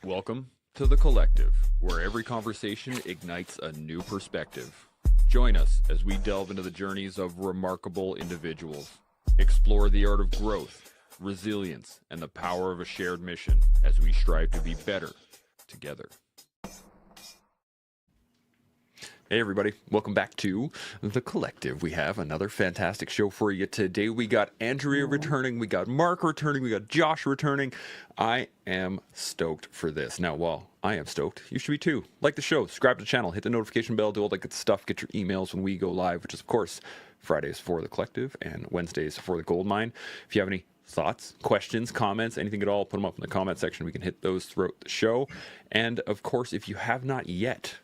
Welcome to The Collective, where every conversation ignites a new perspective. Join us as we delve into the journeys of remarkable individuals, explore the art of growth, resilience, and the power of a shared mission as we strive to be better together. Hey everybody, welcome back to The Collective. We have another fantastic show for you today. We got Andrea returning, we got Mark returning, we got Josh returning. I am stoked for this. Now, while I am stoked, you should be too. Like the show, subscribe to the channel, hit the notification bell, do all that good stuff, get your emails when we go live, which is of course Fridays for The Collective and Wednesdays for The Gold Mine. If you have any thoughts, questions, comments, anything at all, put them up in the comment section. We can hit those throughout the show. And of course, if you have not yet,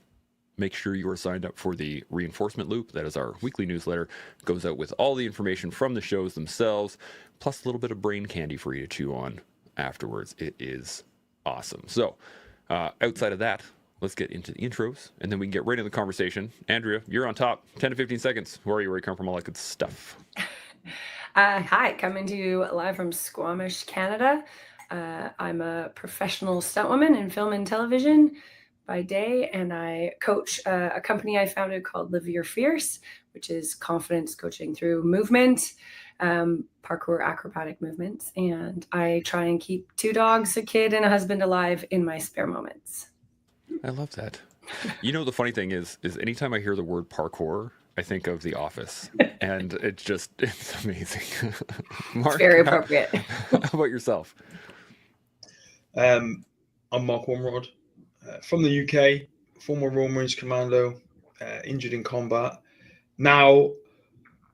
make sure you are signed up for the Reinforcement Loop. That is our weekly newsletter. It goes out with all the information from the shows themselves, plus a little bit of brain candy for you to chew on afterwards. It is awesome. So outside of that, let's get into the intros, and then we can get right into the conversation. Andrea, you're on top. 10 to 15 seconds. Where are you? Where you come from? All that good stuff. Hi, coming to you live from Squamish, Canada. I'm a professional stunt woman in film and television by day, and I coach a company I founded called Live Your Fierce, which is confidence coaching through movement, parkour acrobatic movements, and I try and keep 2 dogs, a kid, and a husband alive in my spare moments. I love that. You know, the funny thing is anytime I hear the word parkour, I think of The Office, and it's amazing. Mark, It's very appropriate. How about yourself? I'm Mark Ormrod. From the UK, former Royal Marine Commando, injured in combat. Now,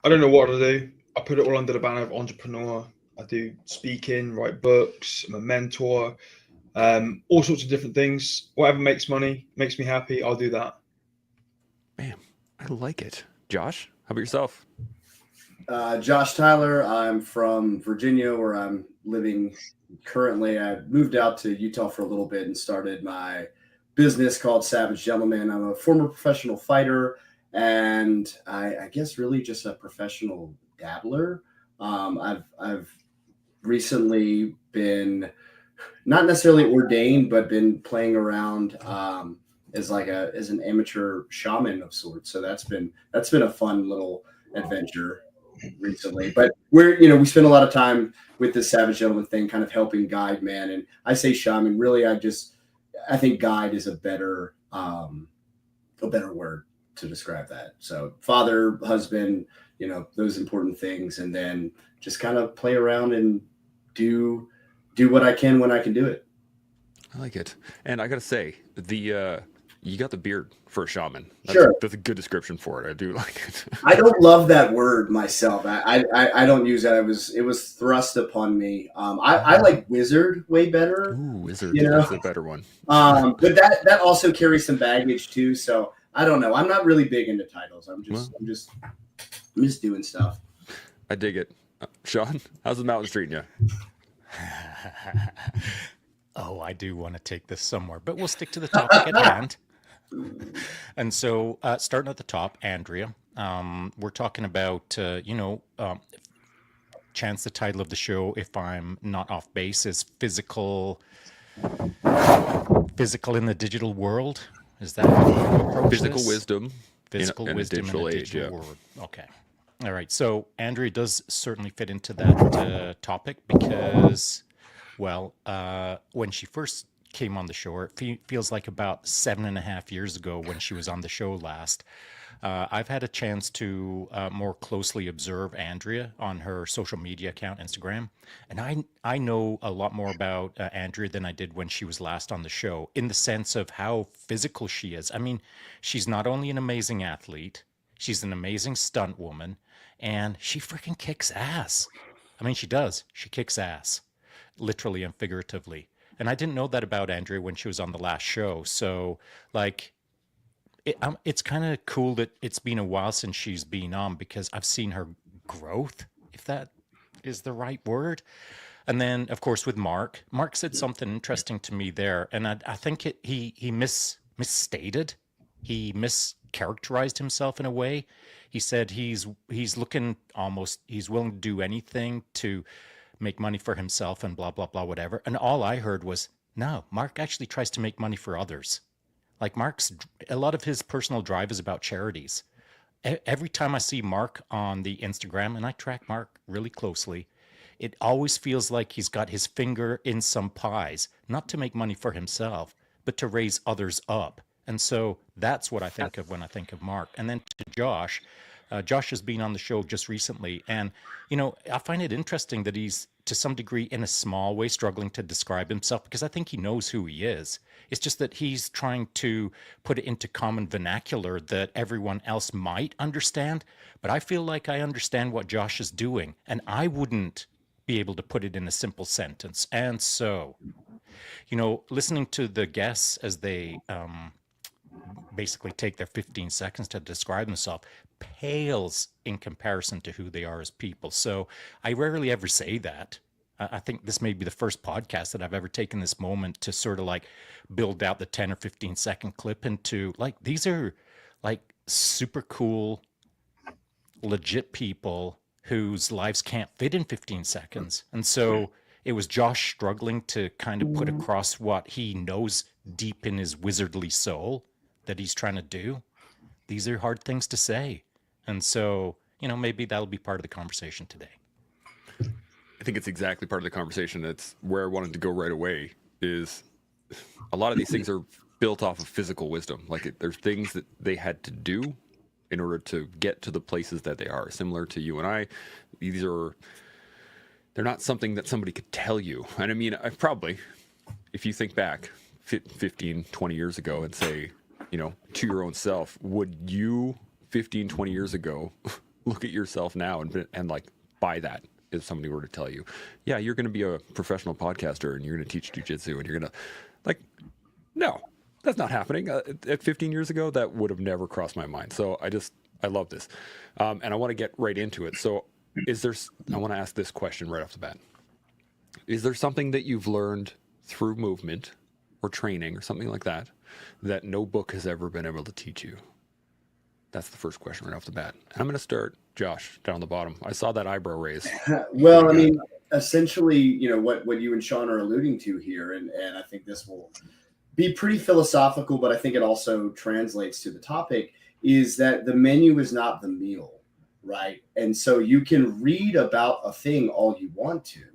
I don't know what to do. I put it all under the banner of entrepreneur. I do speaking, write books, I'm a mentor, all sorts of different things. Whatever makes money, makes me happy, I'll do that. Man, I like it. Josh, how about yourself? Josh Tyler. I'm from Virginia, where I'm living currently. I moved out to Utah for a little bit and started my business called Savage Gentleman. I'm a former professional fighter, and I guess really just a professional dabbler. I've recently been not necessarily ordained, but been playing around as an amateur shaman of sorts. So that's been a fun little adventure recently. But we spend a lot of time with this Savage Gentleman thing, kind of helping guide, man. And I say shaman, really, I think guide is a better word to describe that. So father, husband, those important things, and then just kind of play around and do what I can when I can do it. I like it. And I gotta say, you got the beard for a shaman. Sure. That's a good description for it. I do like it. I don't love that word myself. I don't use that. It was thrust upon me. I like wizard way better. Ooh, wizard. That's a better one. But that also carries some baggage too. So I don't know. I'm not really big into titles. I'm just doing stuff. I dig it. Shaun, how's the mountains treating you? Oh, I do want to take this somewhere, but we'll stick to the topic at hand. And so, starting at the top, Andrea, we're talking about, chance the title of the show, if I'm not off base, is physical in the digital world. Is that how you approach Physical this? wisdom. Physical in a wisdom digital in a age, digital world. Okay. All right. So Andrea does certainly fit into that topic because, when she first came on the show, it feels like about 7.5 years ago when she was on the show last. I've had a chance to more closely observe Andrea on her social media account, Instagram, and I know a lot more about Andrea than I did when she was last on the show, in the sense of how physical she is. I mean, she's not only an amazing athlete, she's an amazing stunt woman, and she freaking kicks ass. I mean, she does. She kicks ass, literally and figuratively. And I didn't know that about Andrea when she was on the last show. So, it's kind of cool that it's been a while since she's been on, because I've seen her growth, if that is the right word. And then, of course, with Mark said something interesting to me there, and I think he misstated, he mischaracterized himself in a way. He said he's willing to do anything to make money for himself and blah blah blah whatever. And all I heard was No, Mark actually tries to make money for others. Like a lot of his personal drive is about charities. Every time I see Mark on the Instagram, and I track Mark really closely, it always feels like he's got his finger in some pies, not to make money for himself, but to raise others up. And so that's what I think of when I think of Mark. And then to Josh, Josh has been on the show just recently. And, I find it interesting that he's, to some degree, in a small way, struggling to describe himself because I think he knows who he is. It's just that he's trying to put it into common vernacular that everyone else might understand. But I feel like I understand what Josh is doing, and I wouldn't be able to put it in a simple sentence. And so, listening to the guests as they basically take their 15 seconds to describe themselves pales in comparison to who they are as people. So I rarely ever say that. I think this may be the first podcast that I've ever taken this moment to sort of like build out the 10 or 15 second clip into like, these are like super cool, legit people whose lives can't fit in 15 seconds. And so it was Josh struggling to kind of put across what he knows deep in his wizardly soul that he's trying to do. These are hard things to say. And so, maybe that'll be part of the conversation today. I think it's exactly part of the conversation. That's where I wanted to go right away, is a lot of these things are built off of physical wisdom. Like there's things that they had to do in order to get to the places that they are. Similar to you and I, they're not something that somebody could tell you. And I mean, I've probably, if you think back 15, 20 years ago and say, to your own self, would you 15, 20 years ago look at yourself now and like buy that if somebody were to tell you, yeah, you're going to be a professional podcaster and you're going to teach jujitsu and you're going to no, that's not happening. At 15 years ago, that would have never crossed my mind. So I love this. And I want to get right into it. So I want to ask this question right off the bat. Is there something that you've learned through movement or training or something like that no book has ever been able to teach you? That's the first question right off the bat. And I'm going to start, Josh, down the bottom. I saw that eyebrow raise. Well, I mean, essentially, what you and Shaun are alluding to here, and I think this will be pretty philosophical, but I think it also translates to the topic, is that the menu is not the meal, right? And so you can read about a thing all you want to,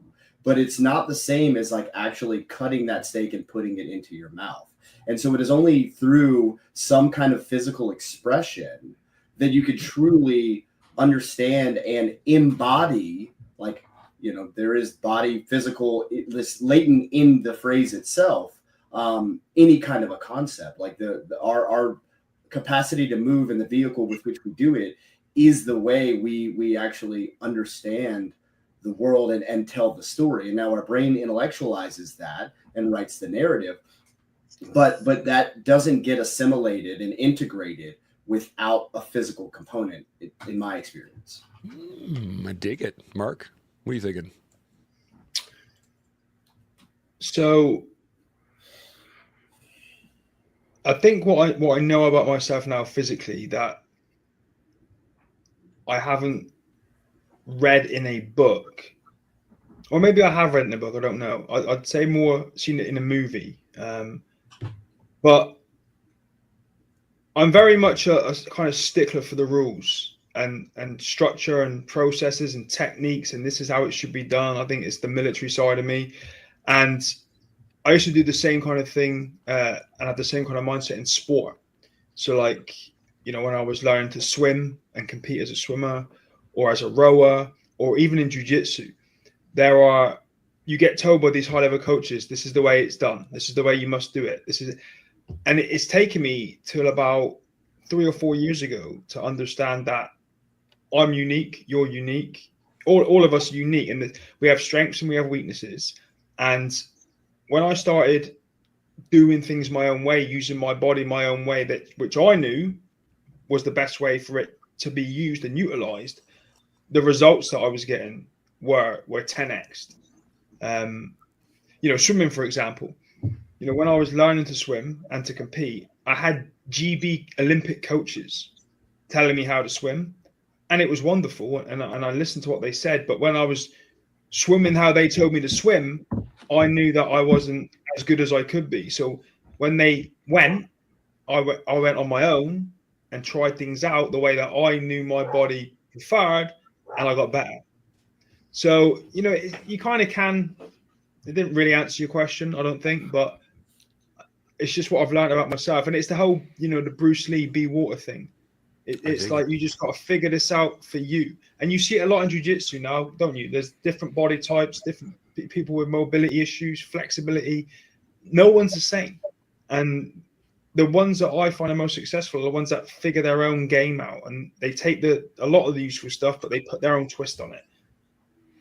but it's not the same as like actually cutting that steak and putting it into your mouth. And so it is only through some kind of physical expression that you could truly understand and embody, like, there is body, physical, this latent in the phrase itself, any kind of a concept. Like our capacity to move and the vehicle with which we do it is the way we actually understand the world and tell the story. And now our brain intellectualizes that and writes the narrative. But that doesn't get assimilated and integrated without a physical component, in my experience. I dig it. Mark, what are you thinking? So I think what I know about myself now physically that I haven't read in a book, or maybe I have read in a book, I don't know. I'd say more seen it in a movie. But I'm very much a kind of stickler for the rules and structure and processes and techniques, and this is how it should be done. I think it's the military side of me. And I used to do the same kind of thing and have the same kind of mindset in sport. So like, when I was learning to swim and compete as a swimmer or as a rower or even in jiu-jitsu, you get told by these high-level coaches, this is the way it's done. This is the way you must do it. And it's taken me till about 3 or 4 years ago to understand that I'm unique, you're unique, all of us are unique, and that we have strengths and we have weaknesses. And when I started doing things my own way, using my body my own way, which I knew was the best way for it to be used and utilized, the results that I was getting were 10x. Swimming, for example. When I was learning to swim and to compete, I had GB Olympic coaches telling me how to swim, and it was wonderful. And I listened to what they said. But when I was swimming how they told me to swim, I knew that I wasn't as good as I could be. So when they went, I went on my own and tried things out the way that I knew my body preferred, and I got better. So, you know, you kind of can. It didn't really answer your question, I don't think, but it's just what I've learned about myself. And it's the whole, you know, the Bruce Lee be water thing. It's like you just got to figure this out for you. And you see it a lot in jiu-jitsu now, don't you? There's different body types, different people with mobility issues, flexibility. No one's the same. And the ones that I find are most successful are the ones that figure their own game out, and they take a lot of the useful stuff, but they put their own twist on it.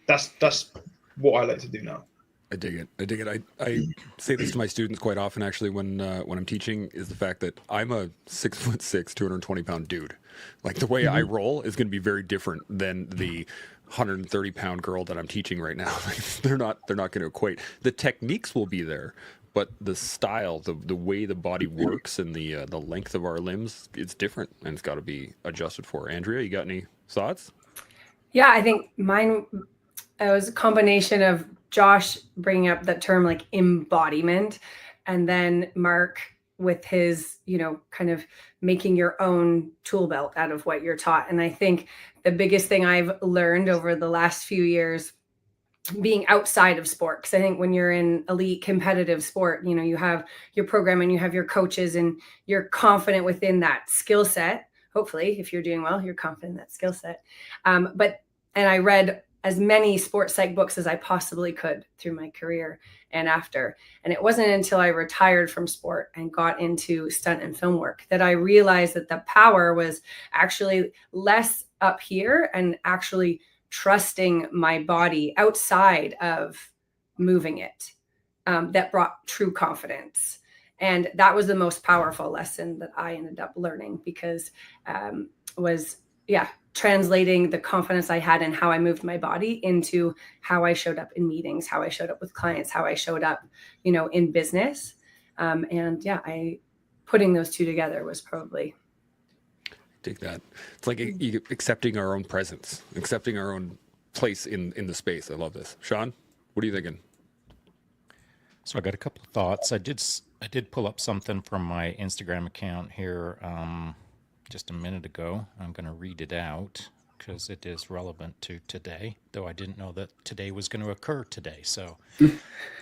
That's what I like to do now. I dig it. I dig it. I say this to my students quite often, actually, when I'm teaching, is the fact that I'm a 6'6", 220-pound dude. Like, the way I roll is going to be very different than the 130-pound girl that I'm teaching right now. they're not going to equate. The techniques will be there, but the style, the way the body works, and the length of our limbs, it's different, and it's got to be adjusted for. Andrea, you got any thoughts? Yeah, I think mine was a combination of Josh bringing up that term like embodiment, and then Mark with his, you know, kind of making your own tool belt out of what you're taught. And I think the biggest thing I've learned over the last few years being outside of sport, because I think when you're in elite competitive sport, you know, you have your program and you have your coaches and you're confident within that skill set. Hopefully, if you're doing well, you're confident in that skill set. And I read as many sports psych books as I possibly could through my career and after. And it wasn't until I retired from sport and got into stunt and film work that I realized that the power was actually less up here and actually trusting my body outside of moving it, that brought true confidence. And that was the most powerful lesson that I ended up learning, because translating the confidence I had in how I moved my body into how I showed up in meetings, how I showed up with clients, how I showed up, you know, in business. Putting those two together was probably. Take that. It's like accepting our own presence, accepting our own place in the space. I love this. Shaun, what are you thinking? So I got a couple of thoughts. I did pull up something from my Instagram account here just a minute ago. I'm going to read it out because it is relevant to today, though I didn't know that today was going to occur today. So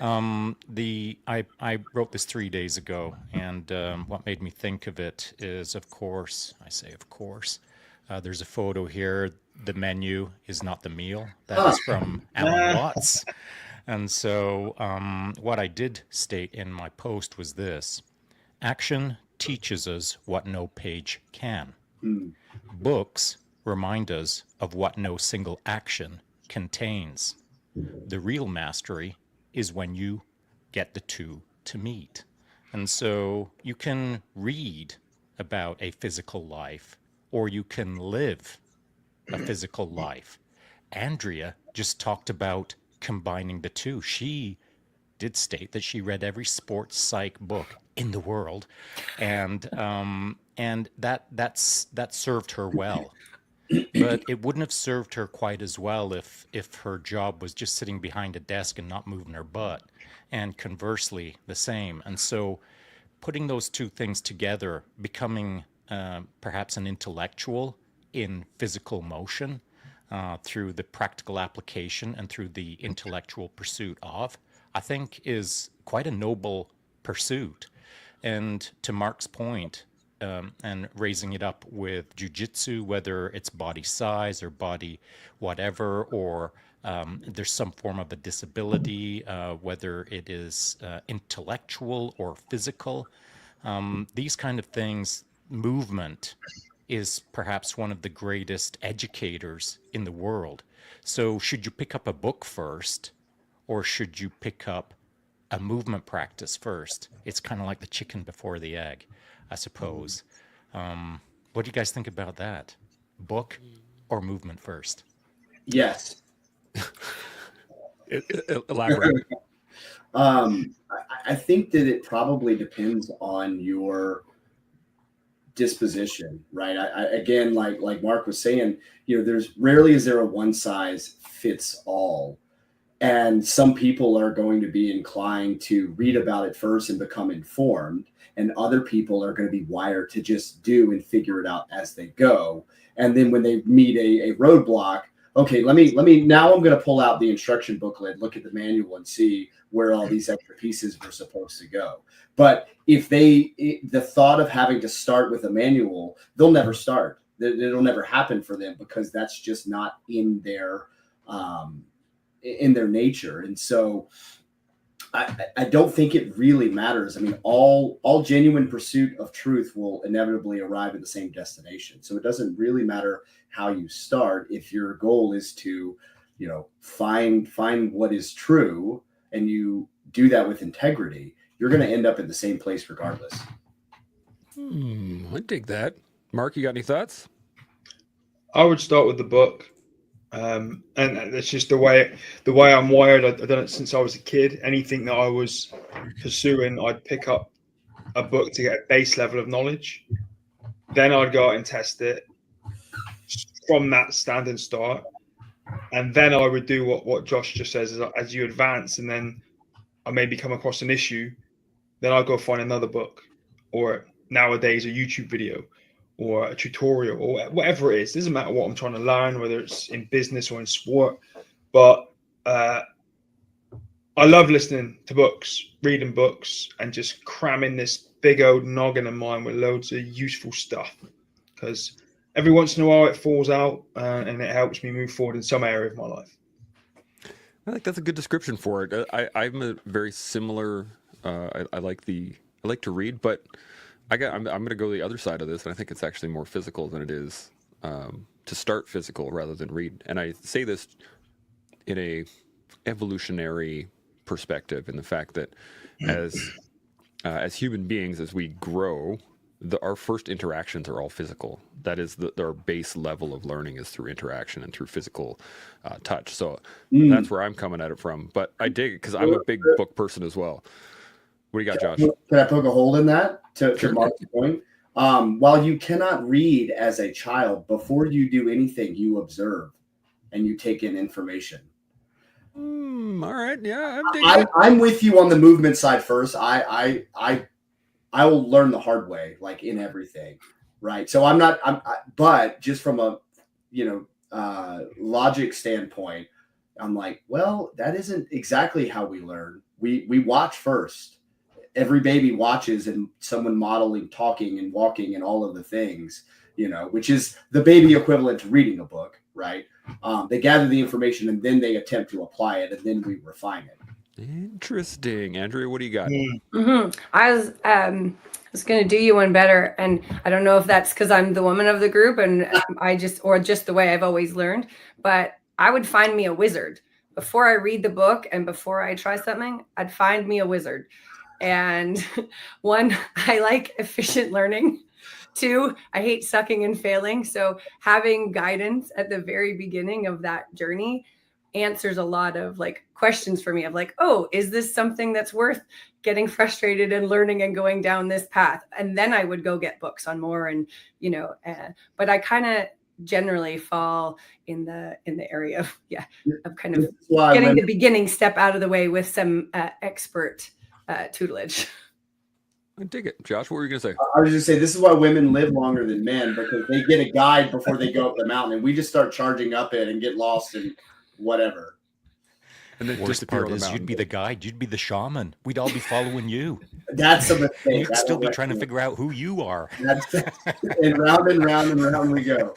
I wrote this 3 days ago, and what made me think of it is, of course, there's a photo here. The menu is not the meal. That is from Alan Watts. And so what I did state in my post was this: action teaches us what no page can. Books remind us of what no single action contains. The real mastery is when you get the two to meet. And so you can read about a physical life, or you can live a physical life. Andrea just talked about combining the two. She did state that she read every sports psych book in the world, and that served her well. But it wouldn't have served her quite as well if her job was just sitting behind a desk and not moving her butt, and conversely the same. And so putting those two things together, becoming perhaps an intellectual in physical motion through the practical application and through the intellectual pursuit of, I think is quite a noble pursuit. And to Mark's point, and raising it up with jiu-jitsu, whether it's body size or body whatever, or there's some form of a disability, whether it is intellectual or physical, these kind of things, movement is perhaps one of the greatest educators in the world. So should you pick up a book first, or should you pick up a movement practice first? It's kind of like the chicken before the egg, I suppose. What do you guys think about that? Book or movement first? Yes. Elaborate. I think that it probably depends on your disposition, right? Again, like Mark was saying, you know, there's rarely is there a one size fits all. And some people are going to be inclined to read about it first and become informed. And other people are going to be wired to just do and figure it out as they go. And then when they meet a roadblock, okay, now I'm going to pull out the instruction booklet, look at the manual and see where all these extra pieces were supposed to go. But if the thought of having to start with a manual, they'll never start. It'll never happen for them because that's just not in their nature. And so I don't think it really matters. I mean, all genuine pursuit of truth will inevitably arrive at the same destination. So it doesn't really matter how you start. If your goal is to, find what is true, and you do that with integrity, you're going to end up at the same place regardless. I dig that. Mark, you got any thoughts? I would start with the book. And that's just the way I'm wired. I've done it since I was a kid. Anything that I was pursuing, I'd pick up a book to get a base level of knowledge. Then I'd go out and test it from that standing start. And then I would do what Josh just says, as you advance, and then I maybe come across an issue, then I'll go find another book, or nowadays a YouTube video, or a tutorial, or whatever it is. It doesn't matter what I'm trying to learn, whether it's in business or in sport. But I love listening to books, reading books, and just cramming this big old noggin of mine with loads of useful stuff. Because every once in a while it falls out, and it helps me move forward in some area of my life. I think that's a good description for it. I'm a very similar. I like to read, but I'm going to go the other side of this, and I think it's actually more physical than it is to start physical rather than read. And I say this in a evolutionary perspective, in the fact that as human beings, as we grow, our first interactions are all physical. That is our base level of learning is through interaction and through physical touch. So that's where I'm coming at it from. But I dig it because I'm a big book person as well. What do you got, Josh? Can I poke a hole in that to Sure. Mark's point? While you cannot read as a child, before you do anything, you observe and you take in information. All right, yeah, I'm digging it. I'm with you on the movement side first. I will learn the hard way, like in everything, right? So but just from a logic standpoint, I'm like, well, that isn't exactly how we learn. We watch first. Every baby watches, and someone modeling, talking and walking and all of the things, which is the baby equivalent to reading a book, right? They gather the information and then they attempt to apply it, and then we refine it. Interesting. Andrea, what do you got? I was going to do you one better, and I don't know if that's because I'm the woman of the group and or just the way I've always learned, but I would find me a wizard. Before I read the book and before I try something, I'd find me a wizard. And one, I like efficient learning. Two, I hate sucking and failing. So having guidance at the very beginning of that journey answers a lot of questions for me of oh, is this something that's worth getting frustrated and learning and going down this path? And then I would go get books on more, and but I kind of generally fall in the area of kind of getting the beginning step out of the way with some expert tutelage. I dig it. Josh, what were you going to say? I was just saying, this is why women live longer than men, because they get a guide before they go up the mountain, and we just start charging up it and get lost in whatever. And then The worst part is you'd be the guide. You'd be the shaman. We'd all be following you. That's a mistake. You'd still be trying to figure out who you are. And round and round and round we go.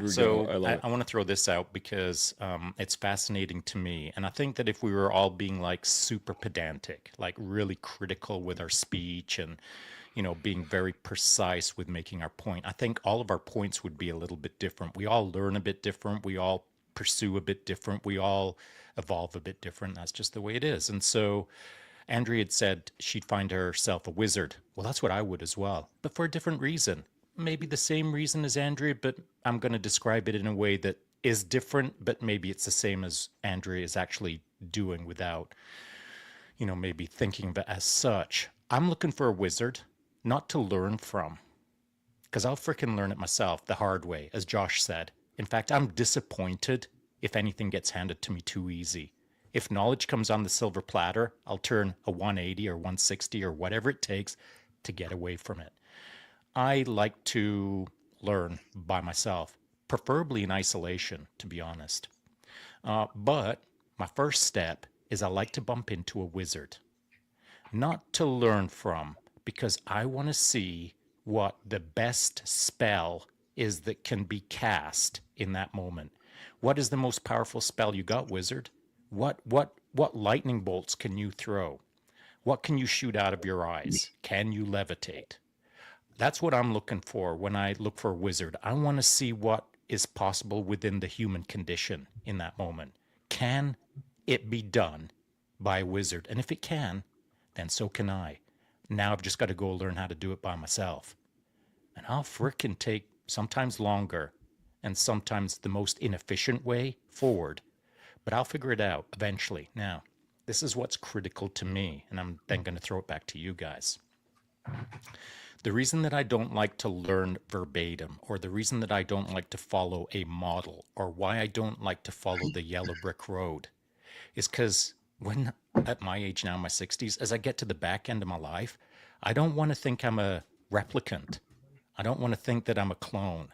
So I want to throw this out because it's fascinating to me. And I think that if we were all being super pedantic, really critical with our speech and, being very precise with making our point, I think all of our points would be a little bit different. We all learn a bit different. We all pursue a bit different. We all evolve a bit different. That's just the way it is. And so Andrea had said she'd find herself a wizard. Well, that's what I would as well, but for a different reason. Maybe the same reason as Andrea, but I'm going to describe it in a way that is different, but maybe it's the same as Andrea is actually doing without, maybe thinking of it as such. I'm looking for a wizard, not to learn from, because I'll freaking learn it myself the hard way, as Josh said. In fact, I'm disappointed if anything gets handed to me too easy. If knowledge comes on the silver platter, I'll turn a 180 or 160 or whatever it takes to get away from it. I like to learn by myself, preferably in isolation, to be honest. But my first step is I like to bump into a wizard, not to learn from, because I want to see what the best spell is that can be cast in that moment. What is the most powerful spell you got, wizard? What lightning bolts can you throw? What can you shoot out of your eyes? Can you levitate? That's what I'm looking for when I look for a wizard. I want to see what is possible within the human condition in that moment. Can it be done by a wizard? And if it can, then so can I. Now I've just got to go learn how to do it by myself. And I'll frickin' take sometimes longer and sometimes the most inefficient way forward. But I'll figure it out eventually. Now, this is what's critical to me, and I'm then going to throw it back to you guys. The reason that I don't like to learn verbatim, or the reason that I don't like to follow a model, or why I don't like to follow the yellow brick road, is because when, at my age now, my 60s, as I get to the back end of my life, I don't want to think I'm a replicant. I don't want to think that I'm a clone.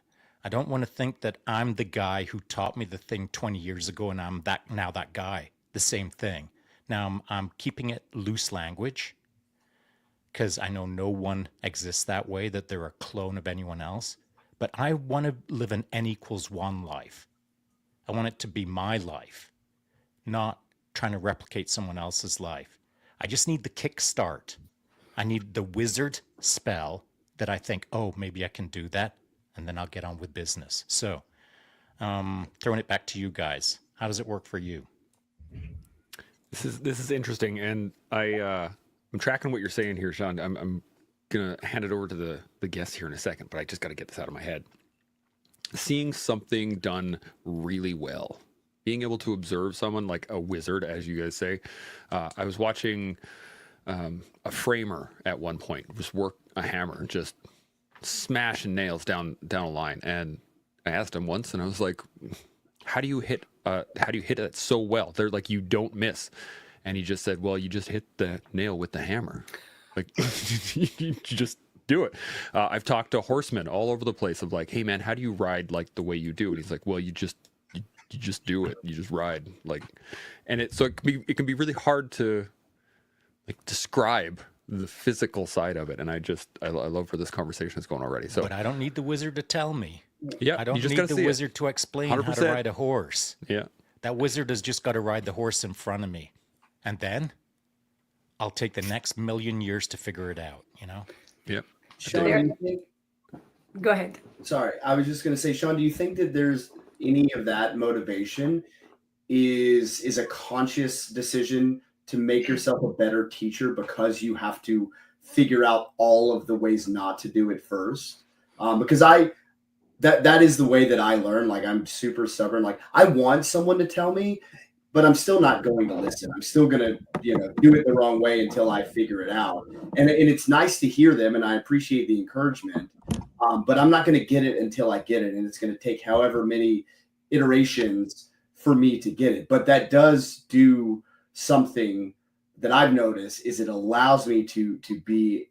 I don't want to think that I'm the guy who taught me the thing 20 years ago and I'm that guy, the same thing. Now I'm keeping it loose language because I know no one exists that way, that they're a clone of anyone else. But I want to live an N=1 life. I want it to be my life, not trying to replicate someone else's life. I just need the kickstart. I need the wizard spell that I think, oh, maybe I can do that, and then I'll get on with business. So, throwing it back to you guys. How does it work for you? This is interesting, and I'm tracking what you're saying here, Shaun. I'm gonna hand it over to the guests here in a second, but I just got to get this out of my head. Seeing something done really well, being able to observe someone like a wizard, as you guys say. I was watching a framer at one point just work a hammer, just smashing nails down a line, and I asked him once, and I was like, "How do you hit it so well? They're like, you don't miss." And he just said, "Well, you just hit the nail with the hammer. Like, you just do it." I've talked to horsemen all over the place of like, "Hey man, how do you ride like the way you do?" And he's like, "Well, you just do it. You just ride." Like, and it can be really hard to like describe the physical side of it. And I love where this conversation is going already. So, but I don't need the wizard to tell me. Yeah, I don't need the wizard to explain 100%. How to ride a horse. Yeah, that wizard has just got to ride the horse in front of me. And then I'll take the next million years to figure it out, you know? Yep. Shaun, go ahead. Sorry, I was just going to say, Shaun, do you think that there's any of that motivation is a conscious decision to make yourself a better teacher because you have to figure out all of the ways not to do it first? Because that is the way that I learn. Like, I'm super stubborn. Like, I want someone to tell me, but I'm still not going to listen. I'm still going to, do it the wrong way until I figure it out. And it's nice to hear them, and I appreciate the encouragement. But I'm not going to get it until I get it, and it's going to take however many iterations for me to get it. But that does do something that I've noticed, is it allows me to be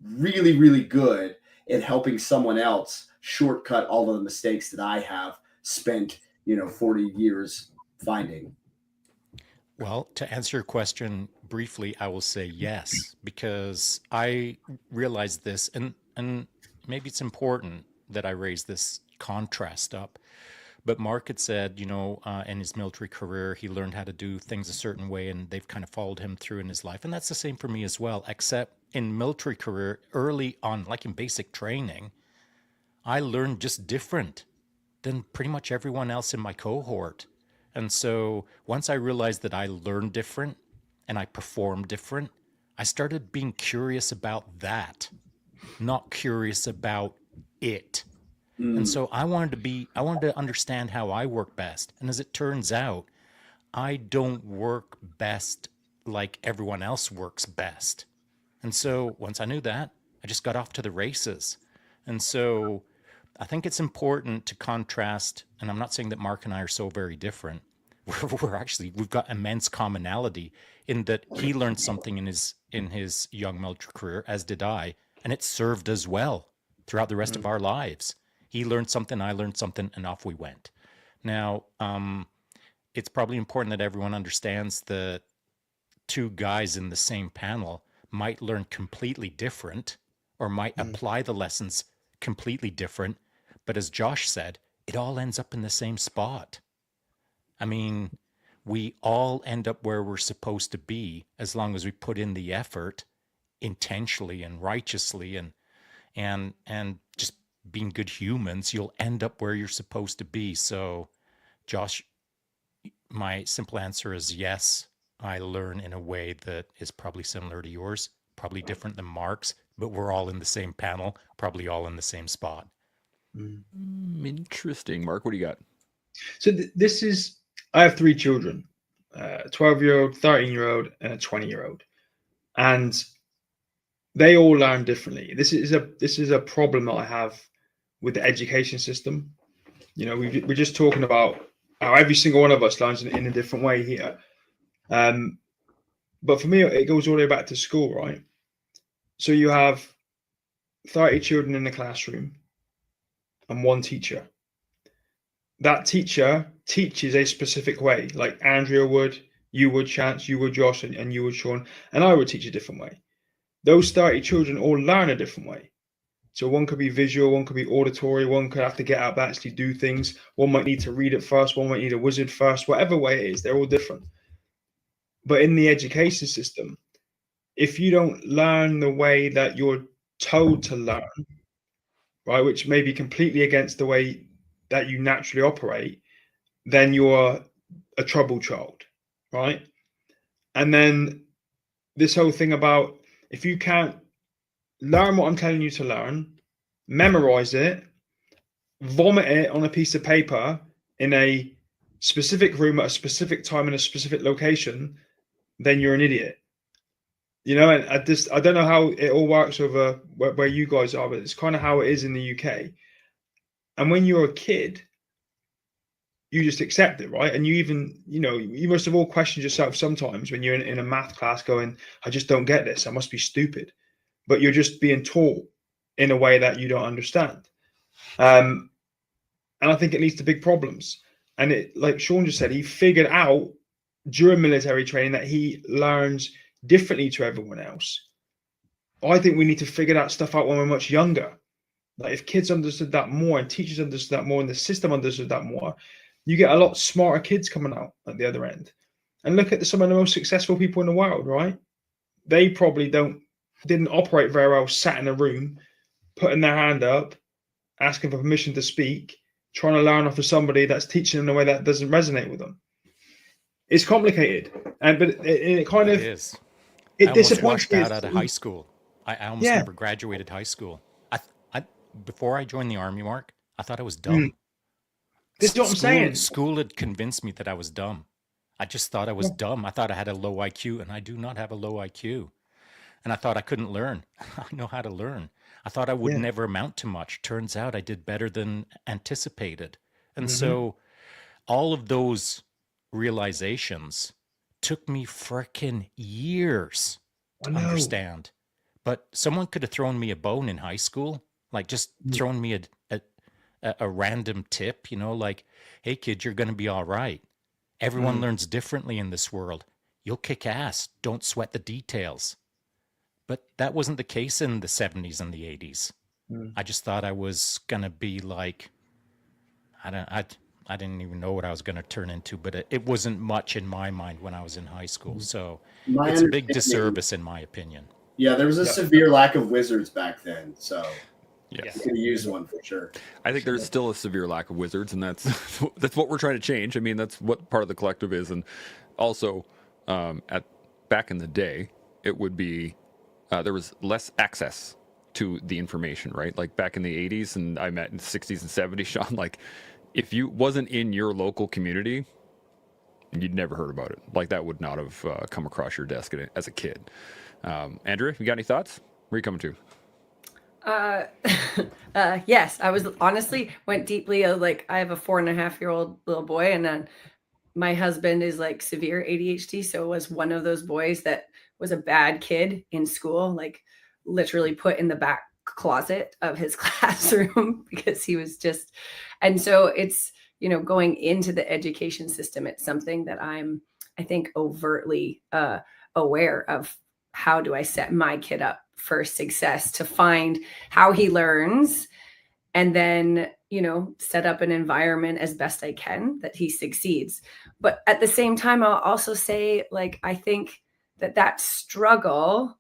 really, really good at helping someone else shortcut all of the mistakes that I have spent, 40 years finding. Well, to answer your question briefly, I will say yes, because I realize this, and maybe it's important that I raise this contrast up. But Mark had said, in his military career, he learned how to do things a certain way, and they've kind of followed him through in his life. And that's the same for me as well, except in military career, early on, like in basic training, I learned just different than pretty much everyone else in my cohort. And so once I realized that I learned different and I performed different, I started being curious about that, not curious about it. And so I wanted to understand how I work best. And as it turns out, I don't work best like everyone else works best. And so once I knew that, I just got off to the races. And so I think it's important to contrast, and I'm not saying that Mark and I are so very different, we've got immense commonality in that he learned something in his young military career, as did I, and it served us well throughout the rest of our lives. He learned something, I learned something, and off we went. Now, it's probably important that everyone understands that two guys in the same panel might learn completely different or might apply the lessons completely different. But as Josh said, it all ends up in the same spot. I mean, we all end up where we're supposed to be as long as we put in the effort intentionally and righteously and just being good humans. You'll end up where you're supposed to be. So, Josh, my simple answer is yes. I learn in a way that is probably similar to yours, probably different than Mark's, but we're all in the same panel, probably all in the same spot. Interesting. Mark, what do you got? So this is, I have 3 children, a 12-year-old, 13-year-old, and a 20-year-old. And they all learn differently. This is a problem that I have with the education system. You know, we're just talking about how every single one of us learns in a different way here. But for me, it goes all the way back to school, right? So you have 30 children in the classroom and 1 teacher. That teacher teaches a specific way, like Andrea would, you would, Chance, you would, Josh, and you would, Shaun, and I would teach a different way. Those 30 children all learn a different way. So one could be visual, one could be auditory, one could have to get up, actually do things. One might need to read it first, one might need a wizard first, whatever way it is, they're all different. But in the education system, if you don't learn the way that you're told to learn, right, which may be completely against the way that you naturally operate, then you're a troubled child, right? And then this whole thing about if you can't learn what I'm telling you to learn, memorize it, vomit it on a piece of paper in a specific room at a specific time in a specific location, then you're an idiot. You know, and I don't know how it all works over where you guys are, but it's kind of how it is in the UK. And when you're a kid, you just accept it, right? And you even, you know, you must have all questioned yourself sometimes when you're in a math class going, I just don't get this. I must be stupid. But you're just being taught in a way that you don't understand. And I think it leads to big problems. And it, like Shaun just said, he figured out during military training that he learns differently to everyone else. I think we need to figure that stuff out when we're much younger. Like if kids understood that more and teachers understood that more and the system understood that more, you get a lot smarter kids coming out at the other end. And look at some of the most successful people in the world, right? They probably didn't operate very well, sat in a room, putting their hand up, asking for permission to speak, trying to learn off of somebody that's teaching them in a way that doesn't resonate with them. It's complicated, but it kind of is. It disappoints me. Out of high school. I almost never graduated high school. I before I joined the Army, Mark, I thought I was dumb. This is what I'm saying. School had convinced me that I was dumb. I just thought I was dumb. I thought I had a low IQ, and I do not have a low IQ. And I thought I couldn't learn. I know how to learn. I thought I would never amount to much. Turns out I did better than anticipated. And so all of those realizations took me frickin' years to understand. But someone could have thrown me a bone in high school, like just thrown me a random tip, you know, like, hey, kid, you're going to be all right. Everyone learns differently in this world. You'll kick ass. Don't sweat the details. But that wasn't the case in the 70s and the 80s. I just thought I was going to be like, I didn't even know what I was going to turn into, but it wasn't much in my mind when I was in high school. So it's a big disservice, in my opinion. Yeah, there was a severe lack of wizards back then. So yes, you could use one for sure. I think there's still a severe lack of wizards, and that's what we're trying to change. I mean, that's what part of the collective is. And also, back in the day, it would be there was less access to the information, right? Like back in the 80s, and I met in the 60s and 70s, Shaun, like if you wasn't in your local community, you'd never heard about it. Like that would not have come across your desk as a kid. Andrea, you got any thoughts? Where are you coming to? Yes, I was honestly went deeply. Like I have a 4.5-year-old little boy, and then my husband is like severe ADHD, so was one of those boys that was a bad kid in school, like literally put in the back closet of his classroom because he was just, and so it's, you know, going into the education system, it's something that I think overtly aware of. How do I set my kid up for success, to find how he learns, and then, you know, set up an environment as best I can that he succeeds. But at the same time, I'll also say, like, I think that struggle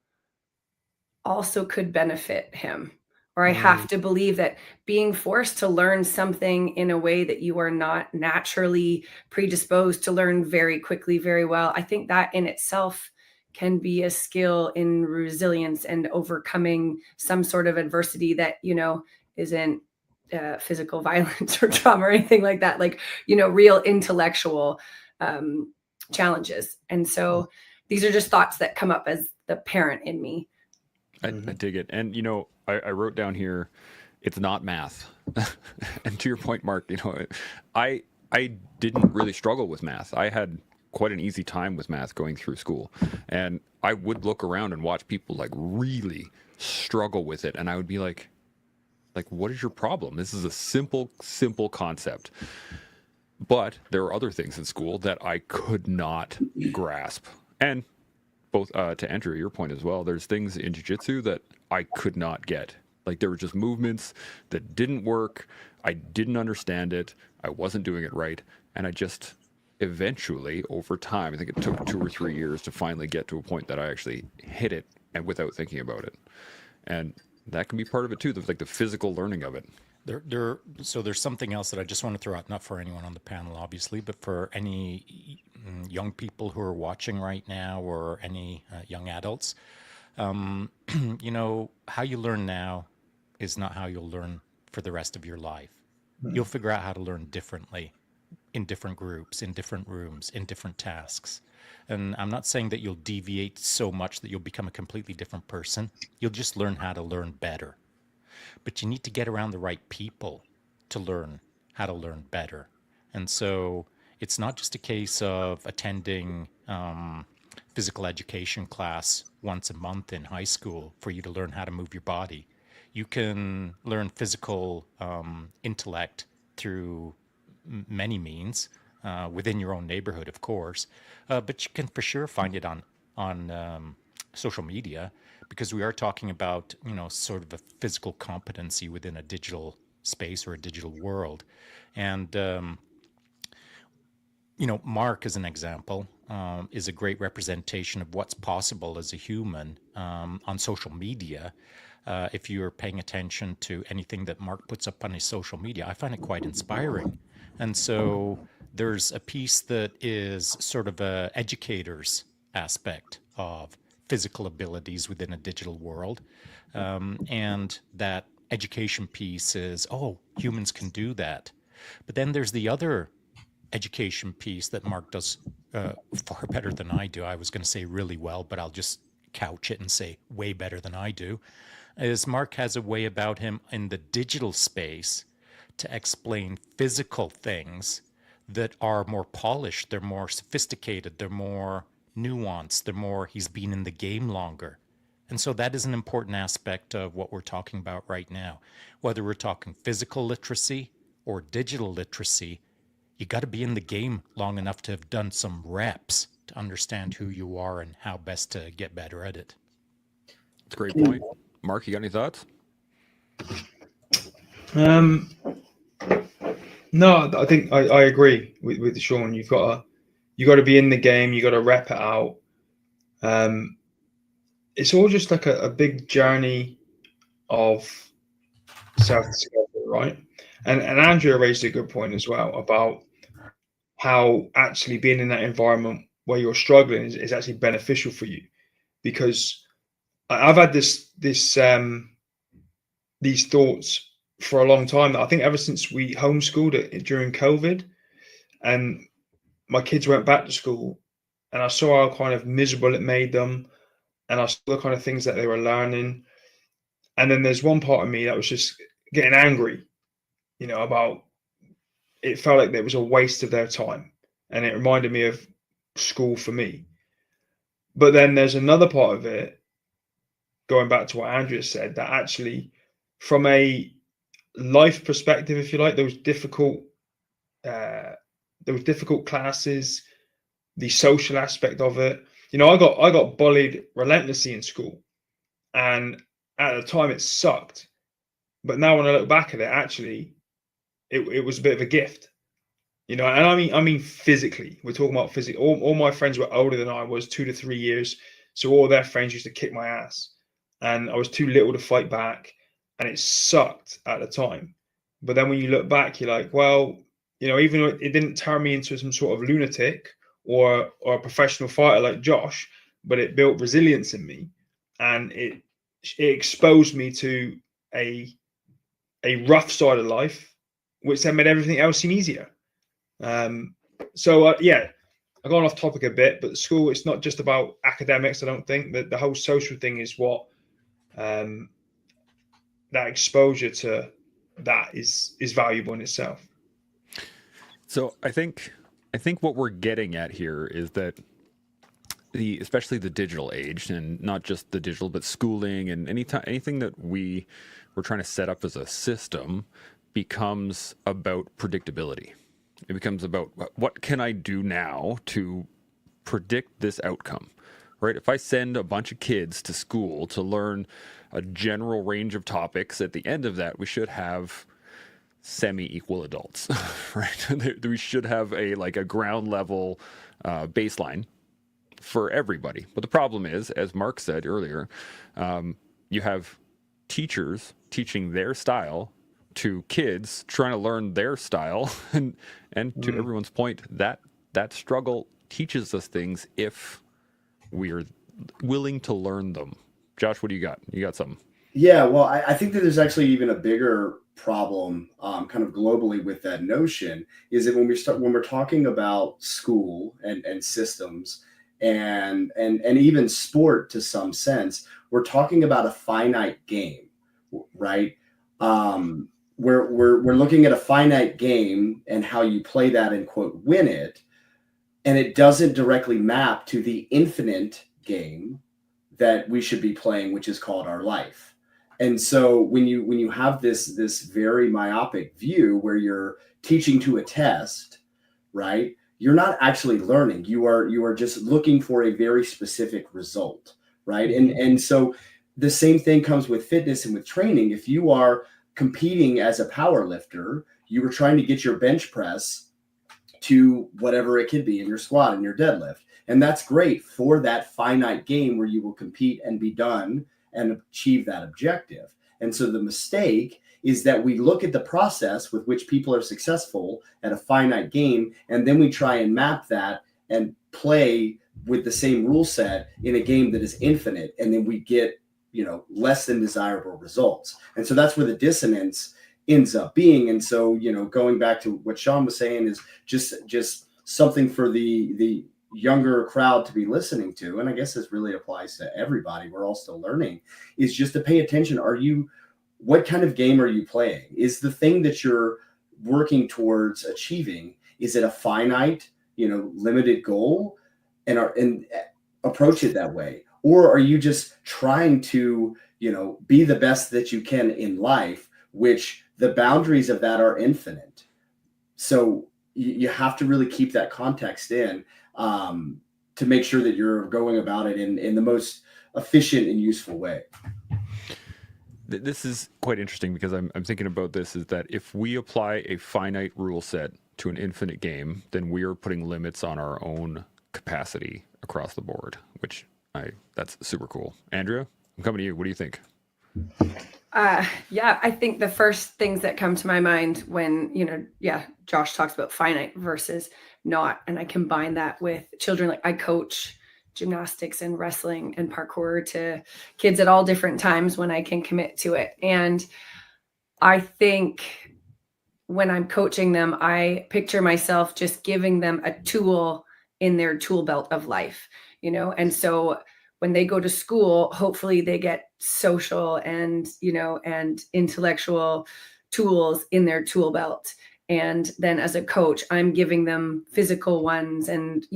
also could benefit him. Or I have to believe that being forced to learn something in a way that you are not naturally predisposed to learn very quickly, very well, I think that in itself can be a skill in resilience and overcoming some sort of adversity that, you know, isn't physical violence or trauma or anything like that, like, you know, real intellectual challenges. And so these are just thoughts that come up as the parent in me. I dig it. And, you know, I wrote down here, it's not math. And to your point, Mark, you know, I didn't really struggle with math. I had quite an easy time with math going through school. And I would look around and watch people like really struggle with it. And I would be like, what is your problem? This is a simple concept. But there are other things in school that I could not grasp. And both to Andrea, your point as well, there's things in jiu-jitsu that I could not get. Like there were just movements that didn't work. I didn't understand it. I wasn't doing it right. And I just eventually, over time, I think it took 2 or 3 years to finally get to a point that I actually hit it and without thinking about it. And that can be part of it too, like the physical learning of it. So there's something else that I just want to throw out, not for anyone on the panel, obviously, but for any young people who are watching right now, or any young adults. You know, how you learn now is not how you'll learn for the rest of your life. You'll figure out how to learn differently, in different groups, in different rooms, in different tasks. And I'm not saying that you'll deviate so much that you'll become a completely different person. You'll just learn how to learn better. But you need to get around the right people to learn how to learn better. And so it's not just a case of attending physical education class once a month in high school for you to learn how to move your body. You can learn physical intellect through many means, within your own neighborhood, of course, but you can for sure find it on social media, because we are talking about, you know, sort of a physical competency within a digital space or a digital world. And you know, Mark, as an example, is a great representation of what's possible as a human on social media. If you're paying attention to anything that Mark puts up on his social media, I find it quite inspiring. And so there's a piece that is sort of a educator's aspect of physical abilities within a digital world. And that education piece is, oh, humans can do that. But then there's the other education piece that Mark does far better than I do. I was going to say really well, but I'll just couch it and say way better than I do, is Mark has a way about him in the digital space to explain physical things that are more polished, they're more sophisticated, they're more nuanced, he's been in the game longer. And so that is an important aspect of what we're talking about right now. Whether we're talking physical literacy or digital literacy, you got to be in the game long enough to have done some reps to understand who you are and how best to get better at it. That's a great point. Mark, you got any thoughts? No, I think I agree with Shaun. You got to be in the game. You got to rep it out. It's all just like a big journey of self-discovery, right? And Andrea raised a good point as well about how actually being in that environment where you're struggling is actually beneficial for you, because I've had these thoughts for a long time. I think ever since we homeschooled it during COVID, and my kids went back to school, and I saw how kind of miserable it made them, and I saw the kind of things that they were learning. And then there's one part of me that was just getting angry, you know, about it felt like there was a waste of their time. and it reminded me of school for me. But then there's another part of it, going back to what Andrea said, that actually, from a life perspective, if you like, those difficult classes, the social aspect of it. You know, I got bullied relentlessly in school, and at the time it sucked. But now when I look back at it, actually, it was a bit of a gift. You know, and I mean physically. We're talking about physically. All my friends were older than I was, 2 to 3 years. So all their friends used to kick my ass, and I was too little to fight back, and it sucked at the time. But then when you look back, you're like, well, you know, even though it didn't turn me into some sort of lunatic or a professional fighter like Josh, but it built resilience in me, and it exposed me to a rough side of life, which then made everything else seem easier. Yeah, I've gone off topic a bit, but school, it's not just about academics. I don't think that the whole social thing is what that exposure to that is valuable in itself. So I think what we're getting at here is that especially the digital age, and not just the digital, but schooling and anything that we're trying to set up as a system becomes about predictability. It becomes about what can I do now to predict this outcome, right? If I send a bunch of kids to school to learn a general range of topics, at the end of that, we should have semi-equal adults, right? We should have a ground level baseline for everybody. But the problem is, as Mark said earlier, you have teachers teaching their style to kids trying to learn their style, and to everyone's point, that struggle teaches us things if we are willing to learn them. Josh, what do you got? You got something? Yeah, well, I think that there's actually even a bigger problem, kind of globally with that notion, is that when we're talking about school and systems and even sport to some sense, we're talking about a finite game, right? We're looking at a finite game and how you play that and quote win it, and it doesn't directly map to the infinite game that we should be playing, which is called our life. And so when you have this very myopic view where you're teaching to a test, right? You're not actually learning. You are just looking for a very specific result, right? And so the same thing comes with fitness and with training. If you are competing as a power lifter, you were trying to get your bench press to whatever it could be in your squat and your deadlift. And that's great for that finite game where you will compete and be done and achieve that objective. And so the mistake is that we look at the process with which people are successful at a finite game, and then we try and map that and play with the same rule set in a game that is infinite, and then we get, less than desirable results. And so that's where the dissonance ends up being. And so, going back to what Shaun was saying is just something for the younger crowd to be listening to, and I guess this really applies to everybody, we're all still learning, is just to pay attention. What kind of game are you playing? Is the thing that you're working towards achieving, is it a finite, limited goal, and approach it that way? Or are you just trying to, be the best that you can in life, which the boundaries of that are infinite? So you have to really keep that context in, to make sure that you're going about it in the most efficient and useful way. This is quite interesting because I'm thinking about this, is that if we apply a finite rule set to an infinite game, then we are putting limits on our own capacity across the board, which that's super cool. Andrea, I'm coming to you. What do you think? Yeah, I think the first things that come to my mind when, Josh talks about finite versus not, and I combine that with children. Like, I coach gymnastics and wrestling and parkour to kids at all different times when I can commit to it. And I think when I'm coaching them, I picture myself just giving them a tool in their tool belt of life, and so when they go to school, hopefully they get social and, and intellectual tools in their tool belt. And then as a coach, I'm giving them physical ones and,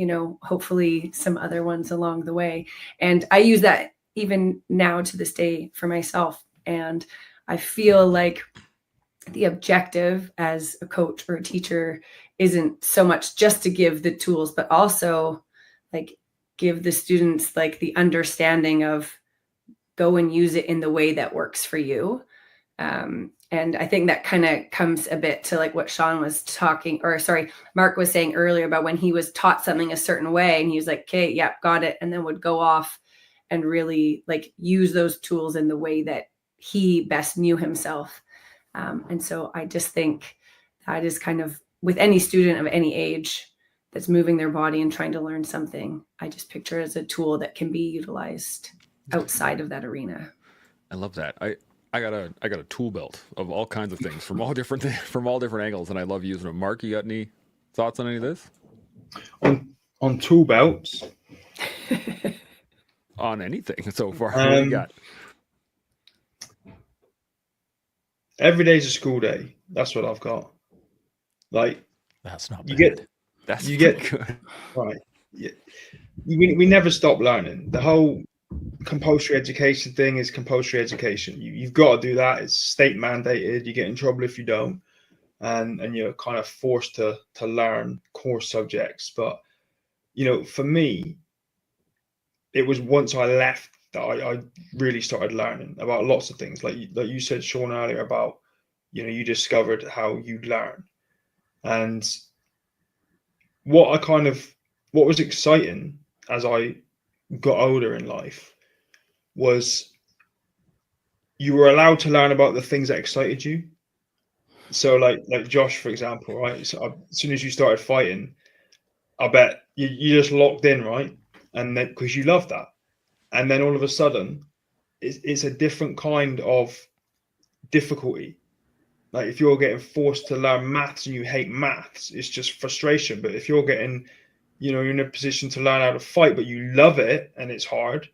hopefully some other ones along the way. And I use that even now to this day for myself. And I feel like the objective as a coach or a teacher isn't so much just to give the tools, but also like give the students like the understanding of go and use it in the way that works for you. And I think that kind of comes a bit to like what Shaun was Mark was saying earlier about when he was taught something a certain way and he was like, okay, yeah, got it. And then would go off and really like use those tools in the way that he best knew himself. And so I just think that is kind of with any student of any age that's moving their body and trying to learn something, I just picture it as a tool that can be utilized outside of that arena. I love that. I got a tool belt of all kinds of things from all different angles, and I love using them. Mark, you got any thoughts on any of this? On tool belts? On anything so far? What do you got? Every day's a school day. That's what I've got. Like that's not you bad. get good. Right. Yeah. We never stop learning. The whole compulsory education thing is compulsory education. You've got to do that. It's state mandated. You get in trouble if you don't, and you're kind of forced to learn core subjects. But for me, it was once I left that I really started learning about lots of things. Like you said, Shaun, earlier about you discovered how you learn, and what was exciting as I got older in life was you were allowed to learn about the things that excited you. So like Josh, for example, right? So as soon as you started fighting, I bet you just locked in, right? And then because you love that, and then all of a sudden it's a different kind of difficulty. Like if you're getting forced to learn maths and you hate maths, it's just frustration. But if you're getting you're in a position to learn how to fight, but you love it and it's hard,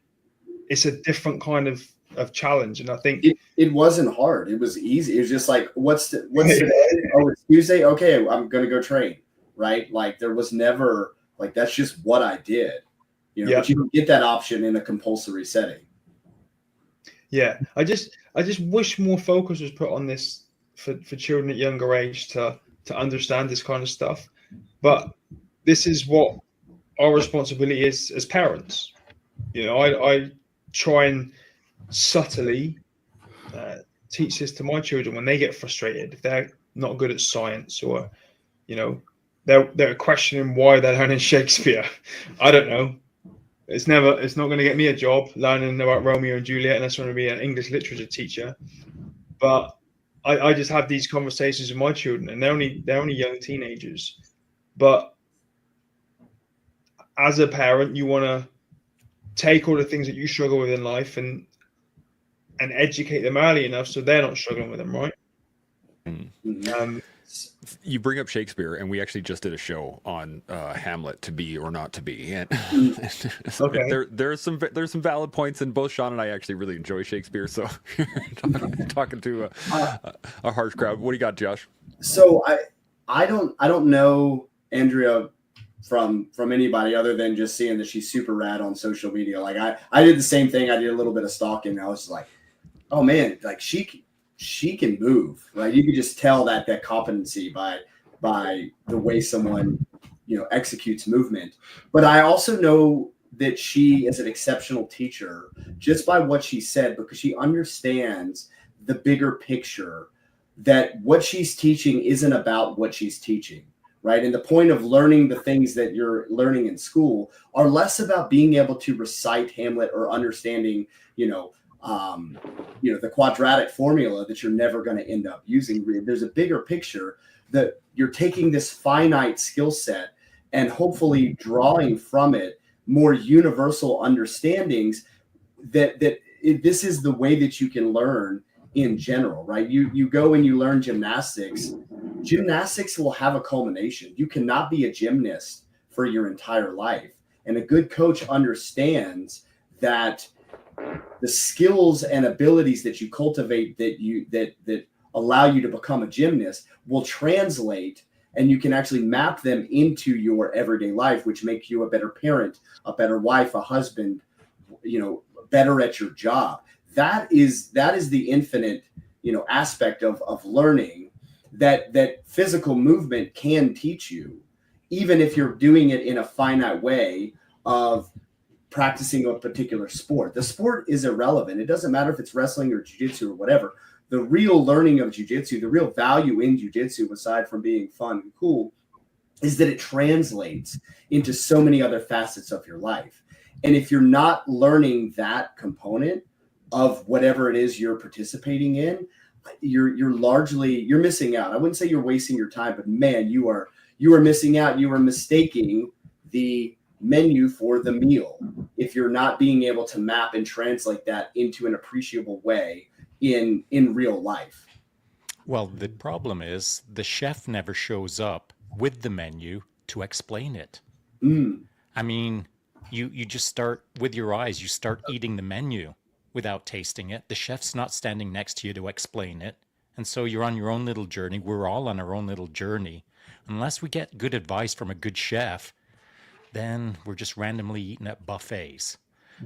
it's a different kind of challenge. And I think it wasn't hard. It was easy. It was just like, what's today? Oh, it's Tuesday. Okay, I'm going to go train. Right. Like there was never like, that's just what I did, but you don't get that option in a compulsory setting. Yeah. I just wish more focus was put on this for children at younger age to understand this kind of stuff. But this is what our responsibility is as parents. I try and subtly teach this to my children when they get frustrated, if they're not good at science or, they're questioning why they're learning Shakespeare. I don't know. It's not going to get me a job learning about Romeo and Juliet unless I want to be an English literature teacher. But I just have these conversations with my children, and they're only young teenagers. But as a parent, you want to take all the things that you struggle with in life and educate them early enough so they're not struggling with them, right? You bring up Shakespeare, and we actually just did a show on Hamlet, to be or not to be. And okay. there's some valid points, and both Shaun and I actually really enjoy Shakespeare. So talking to a harsh crowd. What do you got, Josh? So I don't know Andrea from anybody other than just seeing that she's super rad on social media. Like I did the same thing. I did a little bit of stalking. And I was just like, oh man, like she can move, right? You could just tell that competency by the way someone, executes movement. But I also know that she is an exceptional teacher just by what she said, because she understands the bigger picture, that what she's teaching isn't about what she's teaching. Right. And the point of learning the things that you're learning in school are less about being able to recite Hamlet or understanding, the quadratic formula that you're never going to end up using. There's a bigger picture that you're taking this finite skill set and hopefully drawing from it more universal understandings this is the way that you can learn in general, right? You go and you learn gymnastics. Gymnastics will have a culmination. You cannot be a gymnast for your entire life. And a good coach understands that the skills and abilities that you cultivate that allow you to become a gymnast will translate, and you can actually map them into your everyday life, which make you a better parent, a better wife, a husband, better at your job. That is the infinite, aspect of learning that physical movement can teach you, even if you're doing it in a finite way of practicing a particular sport. The sport is irrelevant. It doesn't matter if it's wrestling or jiu-jitsu or whatever. The real learning of jiu-jitsu, the real value in jiu-jitsu, aside from being fun and cool, is that it translates into so many other facets of your life. And if you're not learning that component of whatever it is you're participating in, you're missing out. I wouldn't say you're wasting your time, but man, you are missing out. You are mistaking the menu for the meal if you're not being able to map and translate that into an appreciable way in real life. Well, the problem is the chef never shows up with the menu to explain it. I mean, you just start with your eyes, you start eating the menu without tasting it. The chef's not standing next to you to explain it. And so you're on your own little journey. We're all on our own little journey. Unless we get good advice from a good chef, then we're just randomly eating at buffets.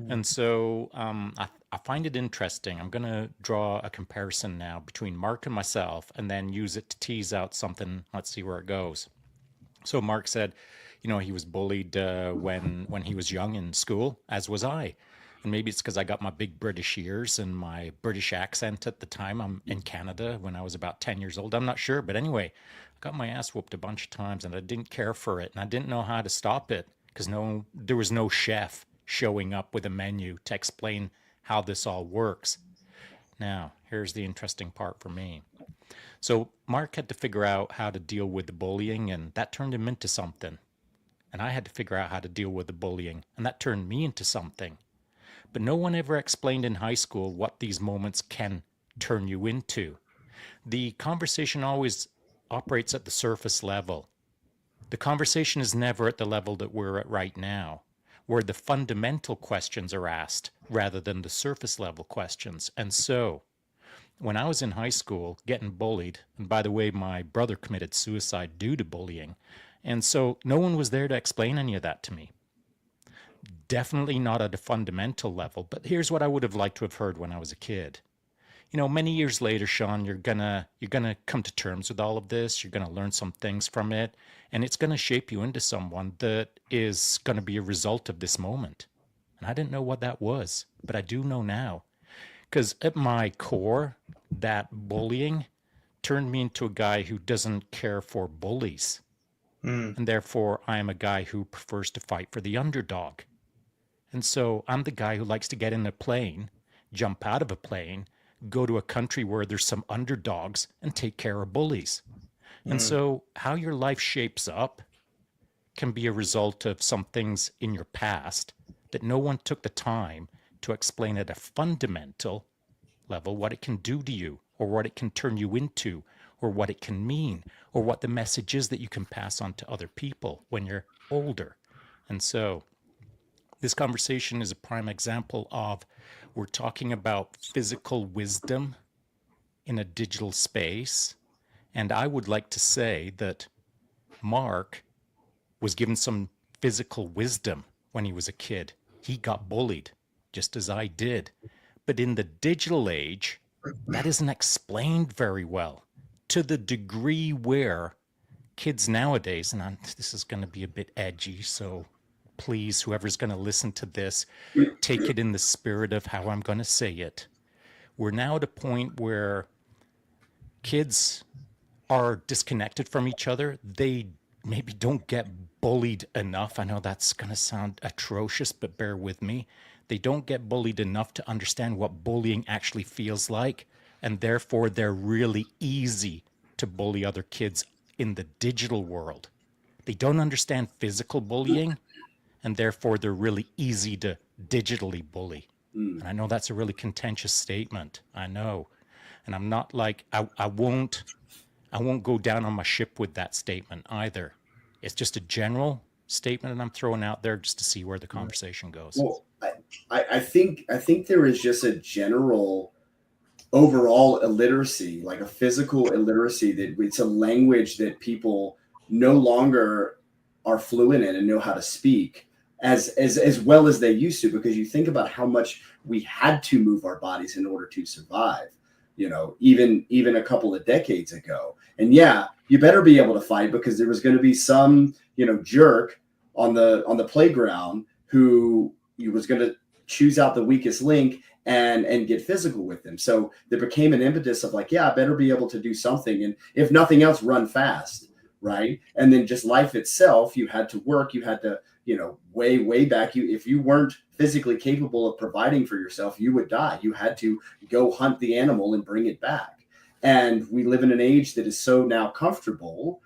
And so I find it interesting. I'm going to draw a comparison now between Mark and myself and then use it to tease out something. Let's see where it goes. So Mark said, he was bullied when he was young in school, as was I. And maybe it's because I got my big British ears and my British accent at the time. I'm in Canada when I was about 10 years old. I'm not sure. But anyway, I got my ass whooped a bunch of times and I didn't care for it. And I didn't know how to stop it because there was no chef showing up with a menu to explain how this all works. Now, here's the interesting part for me. So Mark had to figure out how to deal with the bullying, and that turned him into something. And I had to figure out how to deal with the bullying, and that turned me into something. But no one ever explained in high school what these moments can turn you into. The conversation always operates at the surface level. The conversation is never at the level that we're at right now, where the fundamental questions are asked rather than the surface level questions. And so, when I was in high school getting bullied, and by the way, my brother committed suicide due to bullying, and so no one was there to explain any of that to me. Definitely not at a fundamental level, but here's what I would have liked to have heard when I was a kid. Many years later, Shaun, you're gonna come to terms with all of this. You're gonna learn some things from it, and it's gonna shape you into someone that is gonna be a result of this moment. And I didn't know what that was, but I do know now. Because at my core, that bullying turned me into a guy who doesn't care for bullies. And therefore, I am a guy who prefers to fight for the underdog. And so I'm the guy who likes to get in a plane, jump out of a plane, go to a country where there's some underdogs and take care of bullies. And so how your life shapes up can be a result of some things in your past that no one took the time to explain at a fundamental level what it can do to you, or what it can turn you into, or what it can mean, or what the message is that you can pass on to other people when you're older. And so this conversation is a prime example of we're talking about physical wisdom in a digital space. And I would like to say that Mark was given some physical wisdom when he was a kid. He got bullied, just as I did. But in the digital age, that isn't explained very well, to the degree where kids nowadays, and this is going to be a bit edgy, so please, whoever's going to listen to this, take it in the spirit of how I'm going to say it. We're now at a point where kids are disconnected from each other. They maybe don't get bullied enough. I know that's going to sound atrocious, but bear with me. They don't get bullied enough to understand what bullying actually feels like, and therefore they're really easy to bully other kids in the digital world. They don't understand physical bullying, and therefore they're really easy to digitally bully. And I know that's a really contentious statement. I know. And I'm not like, I won't go down on my ship with that statement either. It's just a general statement that I'm throwing out there just to see where the conversation goes. Well, I think there is just a general overall illiteracy, like a physical illiteracy, that it's a language that people no longer are fluent in and know how to speak as well as they used to, because you think about how much we had to move our bodies in order to survive, even a couple of decades ago. And yeah, you better be able to fight, because there was going to be some, jerk on the playground who was going to choose out the weakest link and get physical with them. So there became an impetus of like, yeah, I better be able to do something. And if nothing else, run fast. Right. And then just life itself, you had to work, you had to, way back, if you weren't physically capable of providing for yourself, you would die. You had to go hunt the animal and bring it back. And we live in an age that is so now comfortable,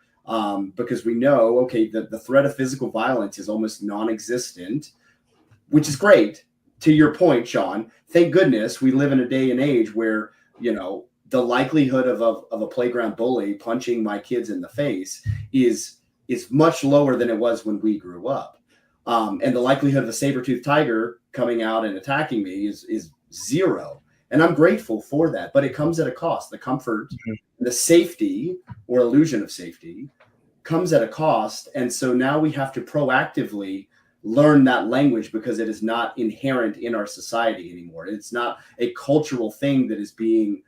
because we know, okay, the threat of physical violence is almost non-existent, which is great. To your point, Shaun, thank goodness we live in a day and age where, the likelihood of a playground bully punching my kids in the face is much lower than it was when we grew up. And the likelihood of a saber-toothed tiger coming out and attacking me is zero. And I'm grateful for that, but it comes at a cost. The comfort, the safety or illusion of safety comes at a cost. And so now we have to proactively learn that language, because it is not inherent in our society anymore. It's not a cultural thing that is being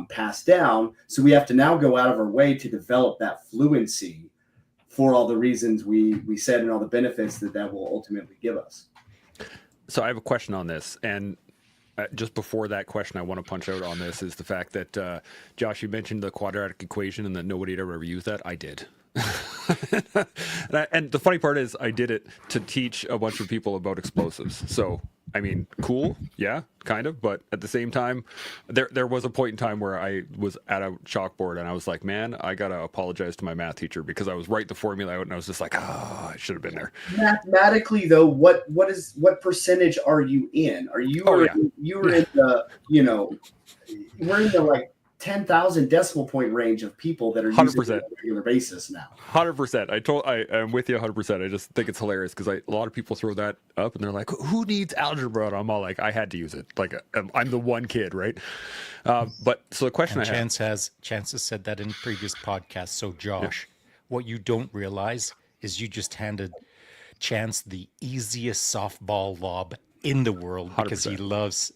passed down. So we have to now go out of our way to develop that fluency for all the reasons we said and all the benefits that will ultimately give us. So I have a question on this, and just before that question, I want to punch out on this is the fact that, Josh, you mentioned the quadratic equation and that nobody had ever used that. I did. And the funny part is I did it to teach a bunch of people about explosives. So, I mean, cool. Yeah, kind of. But at the same time, there was a point in time where I was at a chalkboard and I was like, man, I got to apologize to my math teacher, because I was writing the formula out and I was just like, oh, I should have been there. Mathematically, though, what percentage are you in? Are you you were in the, we're in the like 10,000 decimal point range of people that are using it on a regular basis now. 100%. I'm with you 100%. I just think it's hilarious because a lot of people throw that up and they're like, who needs algebra? And I'm all like, I had to use it. Like, I'm the one kid, right? But so the question I have. Chance has said that in previous podcasts. So Josh, what you don't realize is you just handed Chance the easiest softball lob in the world, because 100%. he loves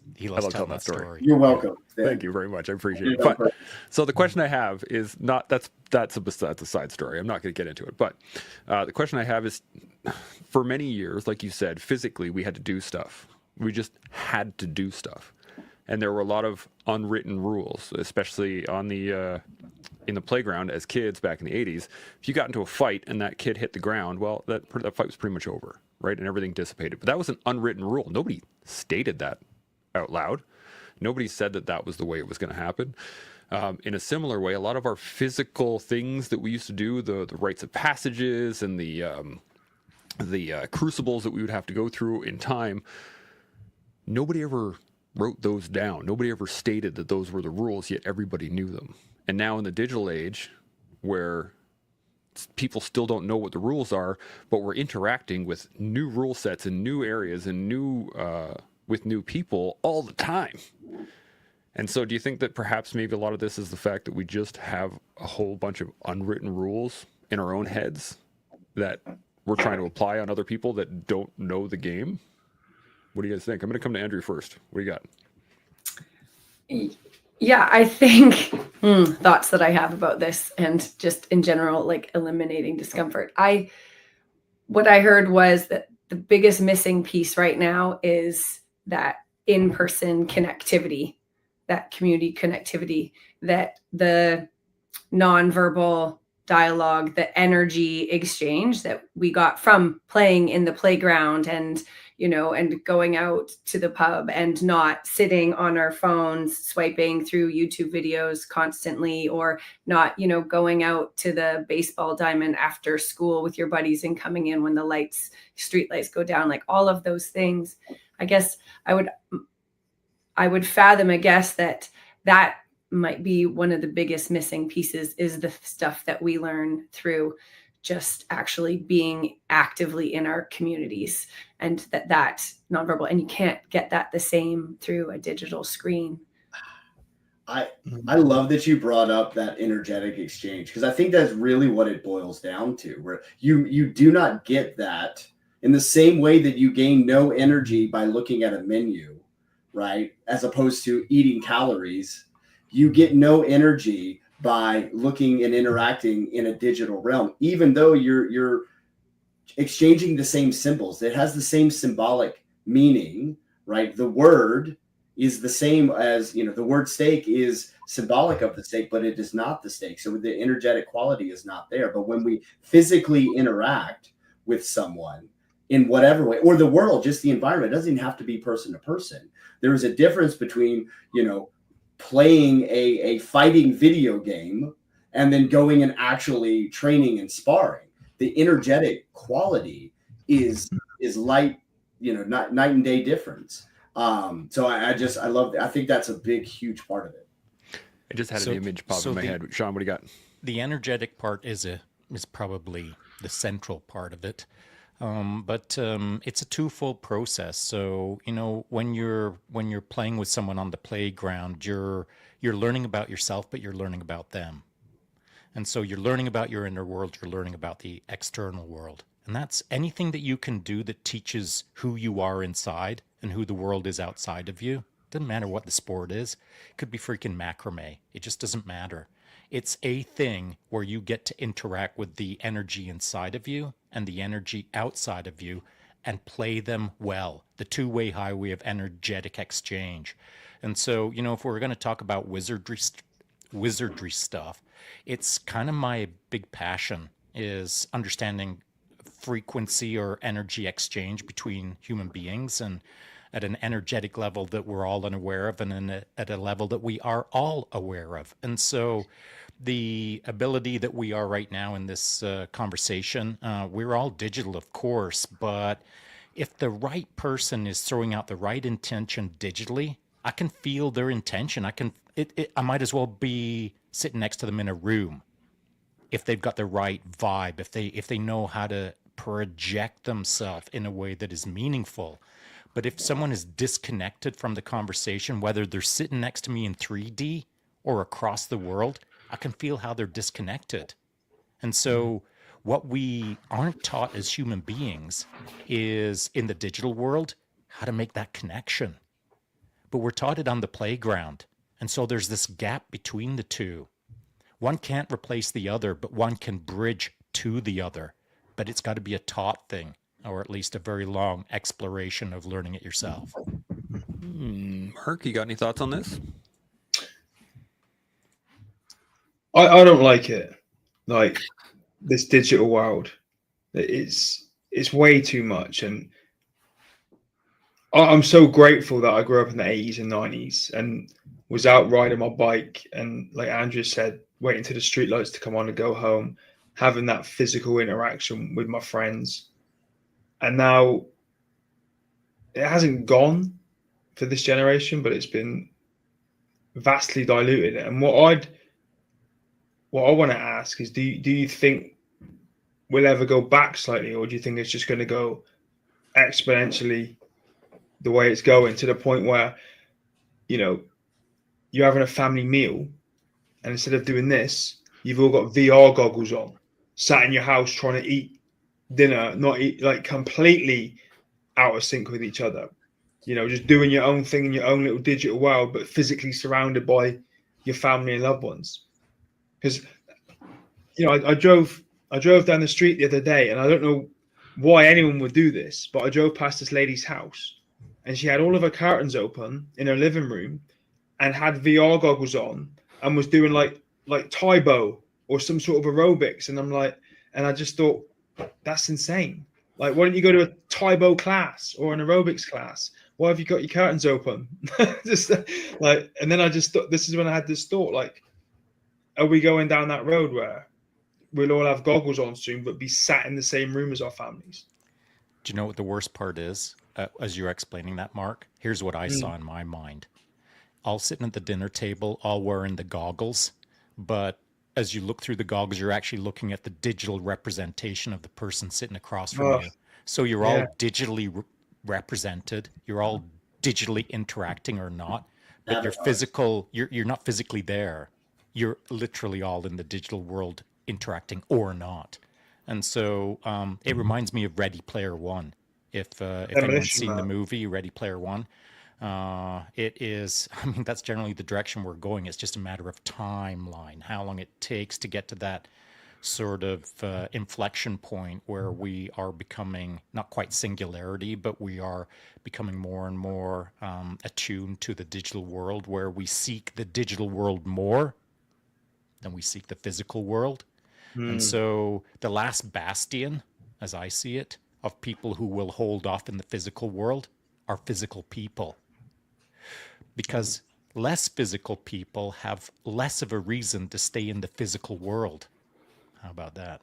telling that story. You're welcome. Thank you very much. I appreciate it. But, so the question I have is not that's a side story. I'm not going to get into it. But the question I have is, for many years, like you said, physically we had to do stuff. We just had to do stuff, and there were a lot of unwritten rules, especially on the in the playground as kids back in the 80s. If you got into a fight and that kid hit the ground, well, that fight was pretty much over, right? And everything dissipated. But that was an unwritten rule. Nobody stated that out loud. Nobody said that was the way it was going to happen. In a similar way, a lot of our physical things that we used to do, the rites of passages and the crucibles that we would have to go through in time, nobody ever wrote those down. Nobody ever stated that those were the rules, yet everybody knew them. And now in the digital age, where people still don't know what the rules are, but we're interacting with new rule sets in new areas and with new people all the time. And so do you think that perhaps maybe a lot of this is the fact that we just have a whole bunch of unwritten rules in our own heads that we're trying to apply on other people that don't know the game? What do you guys think? I'm going to come to Andrew first. What do you got? Yeah, I think thoughts that I have about this, and just in general, like eliminating discomfort. What I heard was that the biggest missing piece right now is that in-person connectivity, that community connectivity, that the nonverbal dialogue, the energy exchange that we got from playing in the playground and going out to the pub and not sitting on our phones, swiping through YouTube videos constantly, or not, going out to the baseball diamond after school with your buddies and coming in when the street lights go down, like all of those things. I guess I would fathom a guess that might be one of the biggest missing pieces, is the stuff that we learn through just actually being actively in our communities, and that nonverbal, and you can't get that the same through a digital screen. I love that you brought up that energetic exchange, because I think that's really what it boils down to, where you do not get that in the same way that you gain no energy by looking at a menu, right? As opposed to eating calories, you get no energy by looking and interacting in a digital realm, even though you're exchanging the same symbols. It has the same symbolic meaning, right? The word is the same as, the word steak is symbolic of the steak, but it is not the steak. So the energetic quality is not there. But when we physically interact with someone in whatever way, or the world, just the environment, it doesn't even have to be person to person. There is a difference between, playing a fighting video game and then going and actually training and sparring. The energetic quality is light, not night and day difference. So I love that. I think that's a big, huge part of it. I just had an image pop in my head. Shaun, what do you got? The energetic part is probably the central part of it. But it's a twofold process. So, when you're playing with someone on the playground, you're learning about yourself, but you're learning about them. And so you're learning about your inner world, you're learning about the external world. And that's anything that you can do that teaches who you are inside and who the world is outside of you. Doesn't matter what the sport is. It could be freaking macrame. It just doesn't matter. It's a thing where you get to interact with the energy inside of you and the energy outside of you and play them well. The two-way highway of energetic exchange. And so, if we're going to talk about wizardry stuff, it's kind of my big passion is understanding frequency or energy exchange between human beings, and at an energetic level that we're all unaware of, and at a level that we are all aware of. And so the ability that we are right now in this conversation, we're all digital, of course, but if the right person is throwing out the right intention digitally, I can feel their intention. I might as well be sitting next to them in a room if they've got the right vibe, if they know how to project themselves in a way that is meaningful. But if someone is disconnected from the conversation, whether they're sitting next to me in 3D or across the world, I can feel how they're disconnected. And so what we aren't taught as human beings is, in the digital world, how to make that connection. But we're taught it on the playground. And so there's this gap between the two. One can't replace the other, but one can bridge to the other. But it's got to be a taught thing, or at least a very long exploration of learning it yourself. Mark, you got any thoughts on this? I don't like it. Like this digital world, it's way too much, and I'm so grateful that I grew up in the 80s and 90s and was out riding my bike, and like Andrea said, waiting to the streetlights to come on to go home, having that physical interaction with my friends. And now it hasn't gone for this generation, but it's been vastly diluted. And what I want to ask is, do you think we'll ever go back slightly, or do you think it's just going to go exponentially the way it's going, to the point where, you're having a family meal, and instead of doing this, you've all got VR goggles on, sat in your house trying to eat dinner, not eat, like completely out of sync with each other, just doing your own thing in your own little digital world, but physically surrounded by your family and loved ones. Because I drove down the street the other day, and I don't know why anyone would do this, but I drove past this lady's house, and she had all of her curtains open in her living room and had VR goggles on and was doing like Taibo or some sort of aerobics. And I just thought, that's insane. Like, why don't you go to a Taibo class or an aerobics class? Why have you got your curtains open? And then I just thought, this is when I had this thought, like, are we going down that road where we'll all have goggles on soon, but be sat in the same room as our families? Do you know what the worst part is? As you're explaining that, Mark, here's what I saw in my mind. All sitting at the dinner table, all wearing the goggles, but as you look through the goggles, you're actually looking at the digital representation of the person sitting across from you. So you're all digitally represented. You're all digitally interacting or not, but you're Avatars. physical. You're not physically there. You're literally all in the digital world interacting or not. And so it reminds me of Ready Player One. If anyone's Demolition seen the Man. movie Ready Player One, it is. I mean, that's generally the direction we're going. It's just a matter of timeline, how long it takes to get to that sort of inflection point where we are becoming not quite singularity, but we are becoming more and more attuned to the digital world, where we seek the digital world more than we seek the physical world. And so the last bastion, as I see it, of people who will hold off in the physical world are physical people. Because less physical people have less of a reason to stay in the physical world. How about that?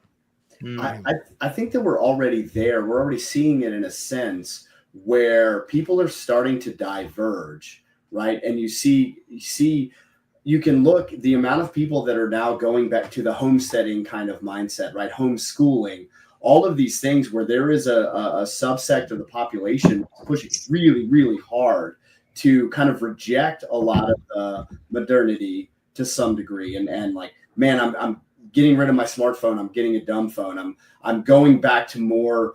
I think that we're already there. We're already seeing it in a sense where people are starting to diverge, right? And you can look the amount of people that are now going back to the homesteading kind of mindset, right? Homeschooling, all of these things where there is a subsect of the population pushing really, really hard to kind of reject a lot of the modernity to some degree. And like, man, I'm getting rid of my smartphone. I'm getting a dumb phone. I'm going back to more,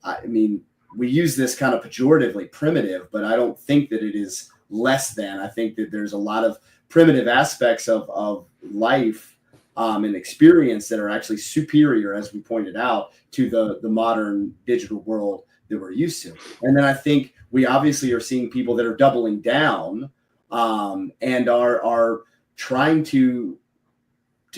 I mean, we use this kind of pejoratively primitive, but I don't think that it is less than. I think that there's a lot of primitive aspects of life and experience that are actually superior, as we pointed out, to the modern digital world that we're used to. And then I think we obviously are seeing people that are doubling down and are trying to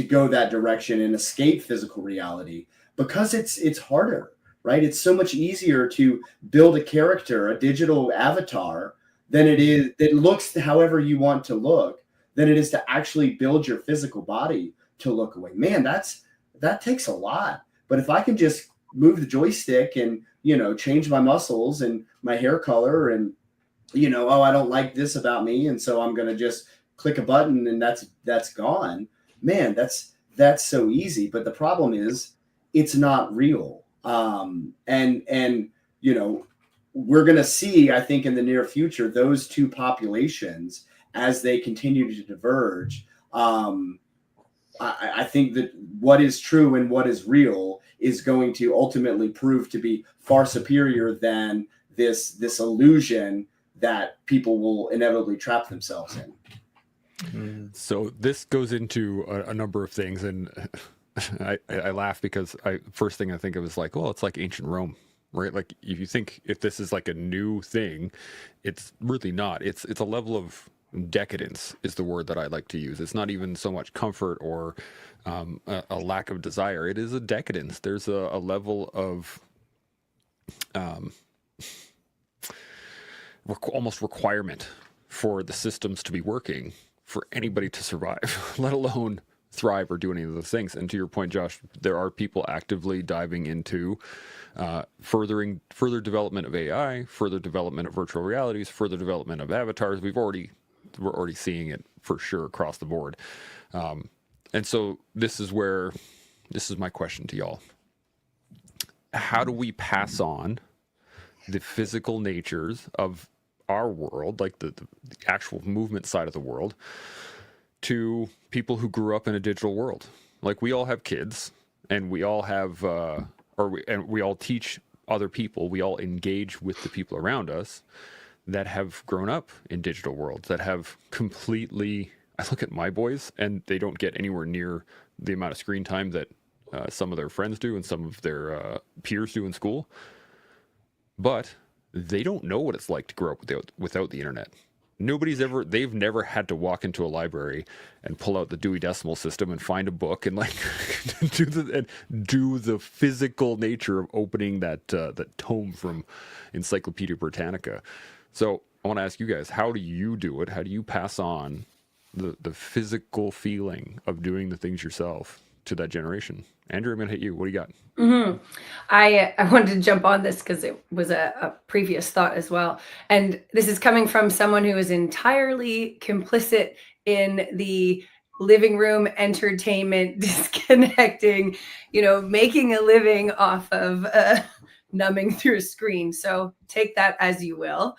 go that direction and escape physical reality because it's harder, right? It's so much easier to build a character, a digital avatar, than it is that looks however you want to look, than it is to actually build your physical body to look away. Man, that takes a lot. But if I can just move the joystick and, change my muscles and my hair color and, oh, I don't like this about me, and so I'm going to just click a button and that's gone. Man, that's so easy. But the problem is it's not real. And we're going to see, I think, in the near future, those two populations, as they continue to diverge. I think that what is true and what is real is going to ultimately prove to be far superior than this illusion that people will inevitably trap themselves in. So this goes into a number of things, and I laugh because first thing I think of is like, well, it's like ancient Rome, right? Like if this is like a new thing, it's really not. It's a level of decadence is the word that I like to use. It's not even so much comfort or a lack of desire. It is a decadence. There's a level of almost requirement for the systems to be working for anybody to survive, let alone thrive or do any of those things. And to your point, Josh, there are people actively diving into further development of AI, further development of virtual realities, further development of avatars. We're already seeing it for sure across the board. And so this is my question to y'all. How do we pass on the physical natures of our world, like the actual movement side of the world, to people who grew up in a digital world? Like, we all have kids, and we all have, we all teach other people. We all engage with the people around us that have grown up in digital worlds, that have completely. I look at my boys, and they don't get anywhere near the amount of screen time that some of their friends do and some of their peers do in school. But they don't know what it's like to grow up without the internet. They've never had to walk into a library and pull out the Dewey Decimal System and find a book and like do the physical nature of opening that tome from Encyclopedia Britannica. So I want to ask you guys, how do you do it? How do you pass on the physical feeling of doing the things yourself to that generation? Andrew, I'm going to hit you. What do you got? Mm-hmm. I wanted to jump on this because it was a previous thought as well. And this is coming from someone who is entirely complicit in the living room entertainment, disconnecting, making a living off of numbing through a screen. So take that as you will.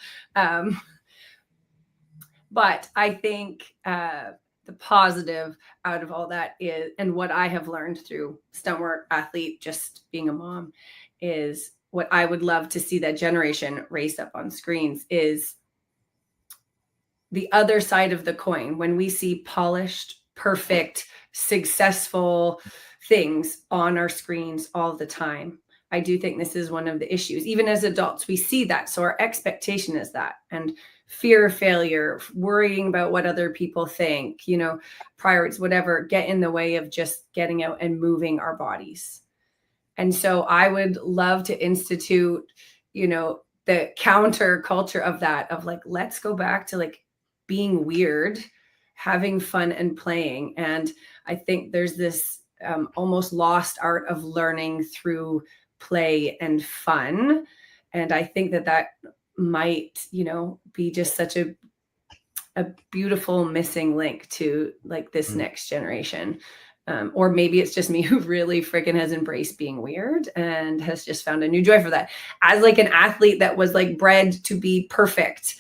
But I think the positive out of all that is, and what I have learned through stunt work, athlete, just being a mom, is what I would love to see that generation raised up on screens is the other side of the coin. When we see polished, perfect, successful things on our screens all the time, I do think this is one of the issues. Even as adults, we see that. So our expectation is that. And fear of failure, worrying about what other people think, priorities, whatever, get in the way of just getting out and moving our bodies. And so I would love to institute, the counter culture of that, of like, let's go back to like being weird, having fun and playing. And I think there's this almost lost art of learning through play and fun. And I think that might, be just such a beautiful missing link to like this next generation. Or maybe it's just me who really freaking has embraced being weird and has just found a new joy for that. As like an athlete that was like bred to be perfect,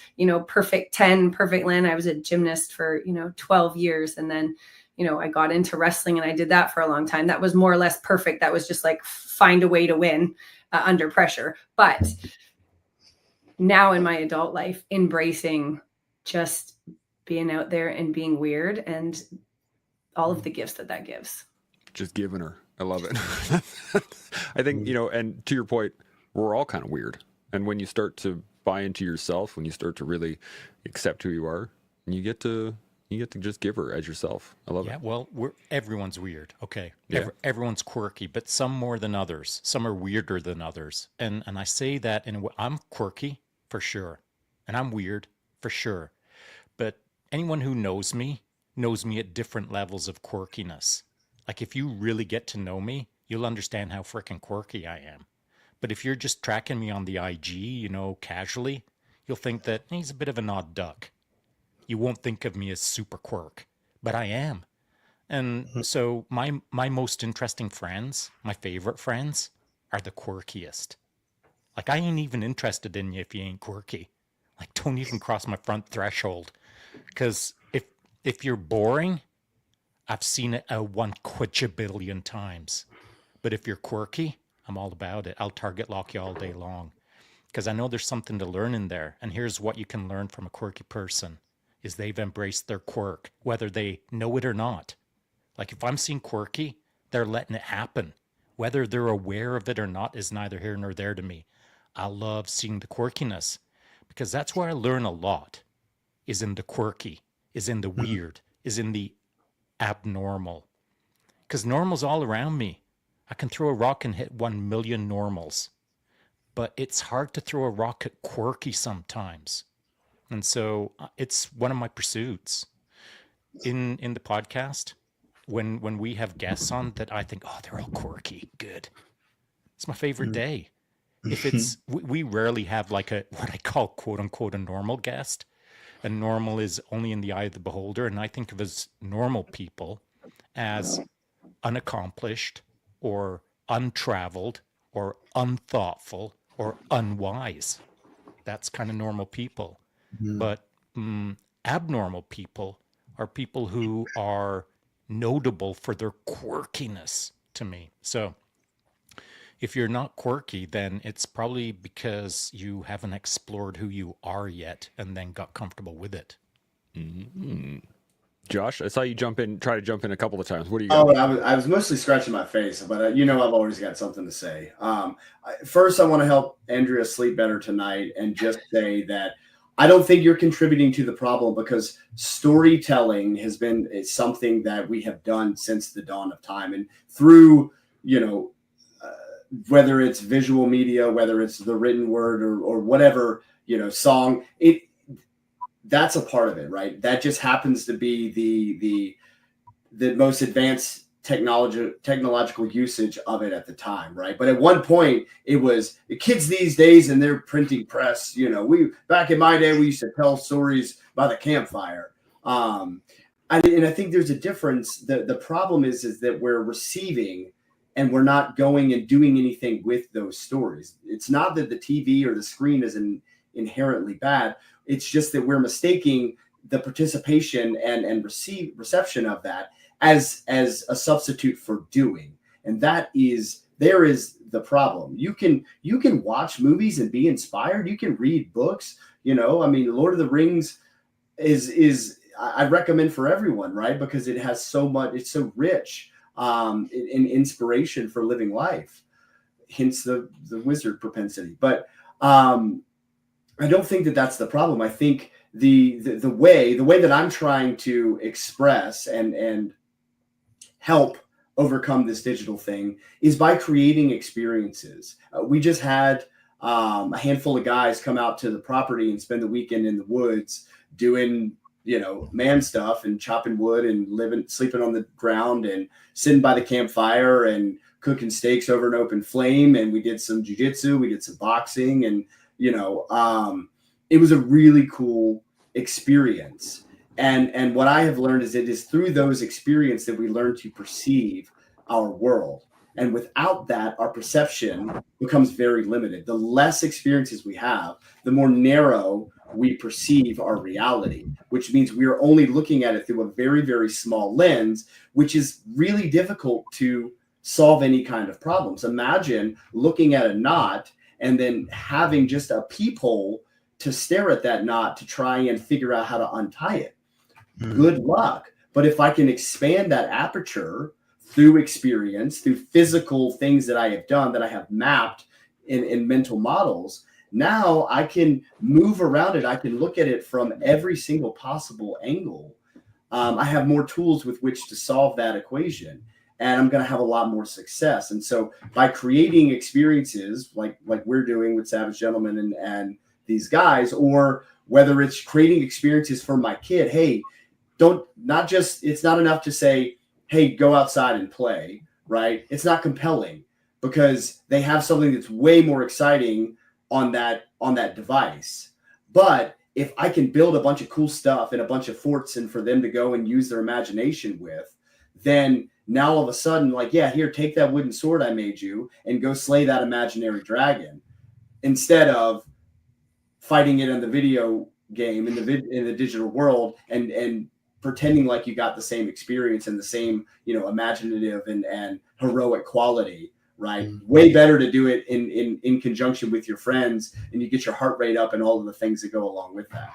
perfect 10, perfect land. I was a gymnast for, 12 years. And then, I got into wrestling and I did that for a long time. That was more or less perfect. That was just like find a way to win under pressure. But now in my adult life, embracing just being out there and being weird and all of the gifts that gives. Just giving her. I love it. I think, and to your point, we're all kind of weird. And when you start to buy into yourself, when you start to really accept who you are, and you get to just give her as yourself. I love it. Yeah, well, everyone's weird. Okay. Yeah. Everyone's quirky, but some more than others. Some are weirder than others. And I say that I'm quirky for sure. And I'm weird for sure. But anyone who knows me at different levels of quirkiness. Like if you really get to know me, you'll understand how freaking quirky I am. But if you're just tracking me on the IG, casually, you'll think that he's a bit of an odd duck. You won't think of me as super quirk, but I am. And so my most interesting friends, my favorite friends, are the quirkiest. Like I ain't even interested in you if you ain't quirky. Like don't even cross my front threshold. Because if you're boring, I've seen it a 1 quadrillion times. But if you're quirky, I'm all about it. I'll target lock you all day long. Because I know there's something to learn in there. And here's what you can learn from a quirky person, is they've embraced their quirk, whether they know it or not. Like if I'm seeing quirky, they're letting it happen. Whether they're aware of it or not is neither here nor there to me. I love seeing the quirkiness because that's where I learn a lot, is in the quirky, is in the weird, is in the abnormal. Because normal's all around me. I can throw a rock and hit 1 million normals. But it's hard to throw a rock at quirky sometimes. And so it's one of my pursuits. In the podcast, when we have guests on that I think, oh, they're all quirky, good. It's my favorite day. If it's, we rarely have like what I call quote unquote a normal guest. And normal is only in the eye of the beholder. And I think of as normal people as unaccomplished or untraveled or unthoughtful or unwise. That's kind of normal people. But abnormal people are people who are notable for their quirkiness to me. So if you're not quirky, then it's probably because you haven't explored who you are yet and then got comfortable with it. Mm-hmm. Josh, I saw you try to jump in a couple of times. What do you got? I was mostly scratching my face, but I've always got something to say. First, I want to help Andrea sleep better tonight and just say that I don't think you're contributing to the problem, because storytelling has been something that we have done since the dawn of time, and through, whether it's visual media, whether it's the written word or whatever, song, that's a part of it, right? That just happens to be the most advanced technological usage of it at the time, right? But at one point, it was the kids these days and their printing press. We back in my day, we used to tell stories by the campfire. And I think there's a difference. The problem is that we're receiving and we're not going and doing anything with those stories. It's not that the TV or the screen is inherently bad. It's just that we're mistaking the participation and reception of that as a substitute for doing. And there is the problem. You can watch movies and be inspired. You can read books. I mean, Lord of the Rings is I recommend for everyone, right? Because it has so much. It's so rich in inspiration for living life. Hence the wizard propensity. But I don't think that that's the problem. I think the way that I'm trying to express and help overcome this digital thing is by creating experiences. We just had a handful of guys come out to the property and spend the weekend in the woods doing, man stuff and chopping wood and sleeping on the ground and sitting by the campfire and cooking steaks over an open flame. And we did some jujitsu, we did some boxing, and it was a really cool experience. And what I have learned is it is through those experiences that we learn to perceive our world. And without that, our perception becomes very limited. The less experiences we have, the more narrow we perceive our reality, which means we are only looking at it through a very, very small lens, which is really difficult to solve any kind of problems. Imagine looking at a knot and then having just a peephole to stare at that knot to try and figure out how to untie it. Good luck. But if I can expand that aperture through experience, through physical things that I have done, that I have mapped in mental models, now I can move around it. I can look at it from every single possible angle. I have more tools with which to solve that equation, and I'm going to have a lot more success. And so by creating experiences like we're doing with Savage Gentlemen and these guys, or whether it's creating experiences for my kid, hey, it's not enough to say, hey, go outside and play, right? It's not compelling because they have something that's way more exciting on that device. But if I can build a bunch of cool stuff and a bunch of forts and for them to go and use their imagination with, then now all of a sudden, like, yeah, here, take that wooden sword I made you and go slay that imaginary dragon, instead of fighting it in the video game, in the digital world, and pretending like you got the same experience and the same, imaginative and heroic quality, right? Way better to do it in conjunction with your friends, and you get your heart rate up and all of the things that go along with that.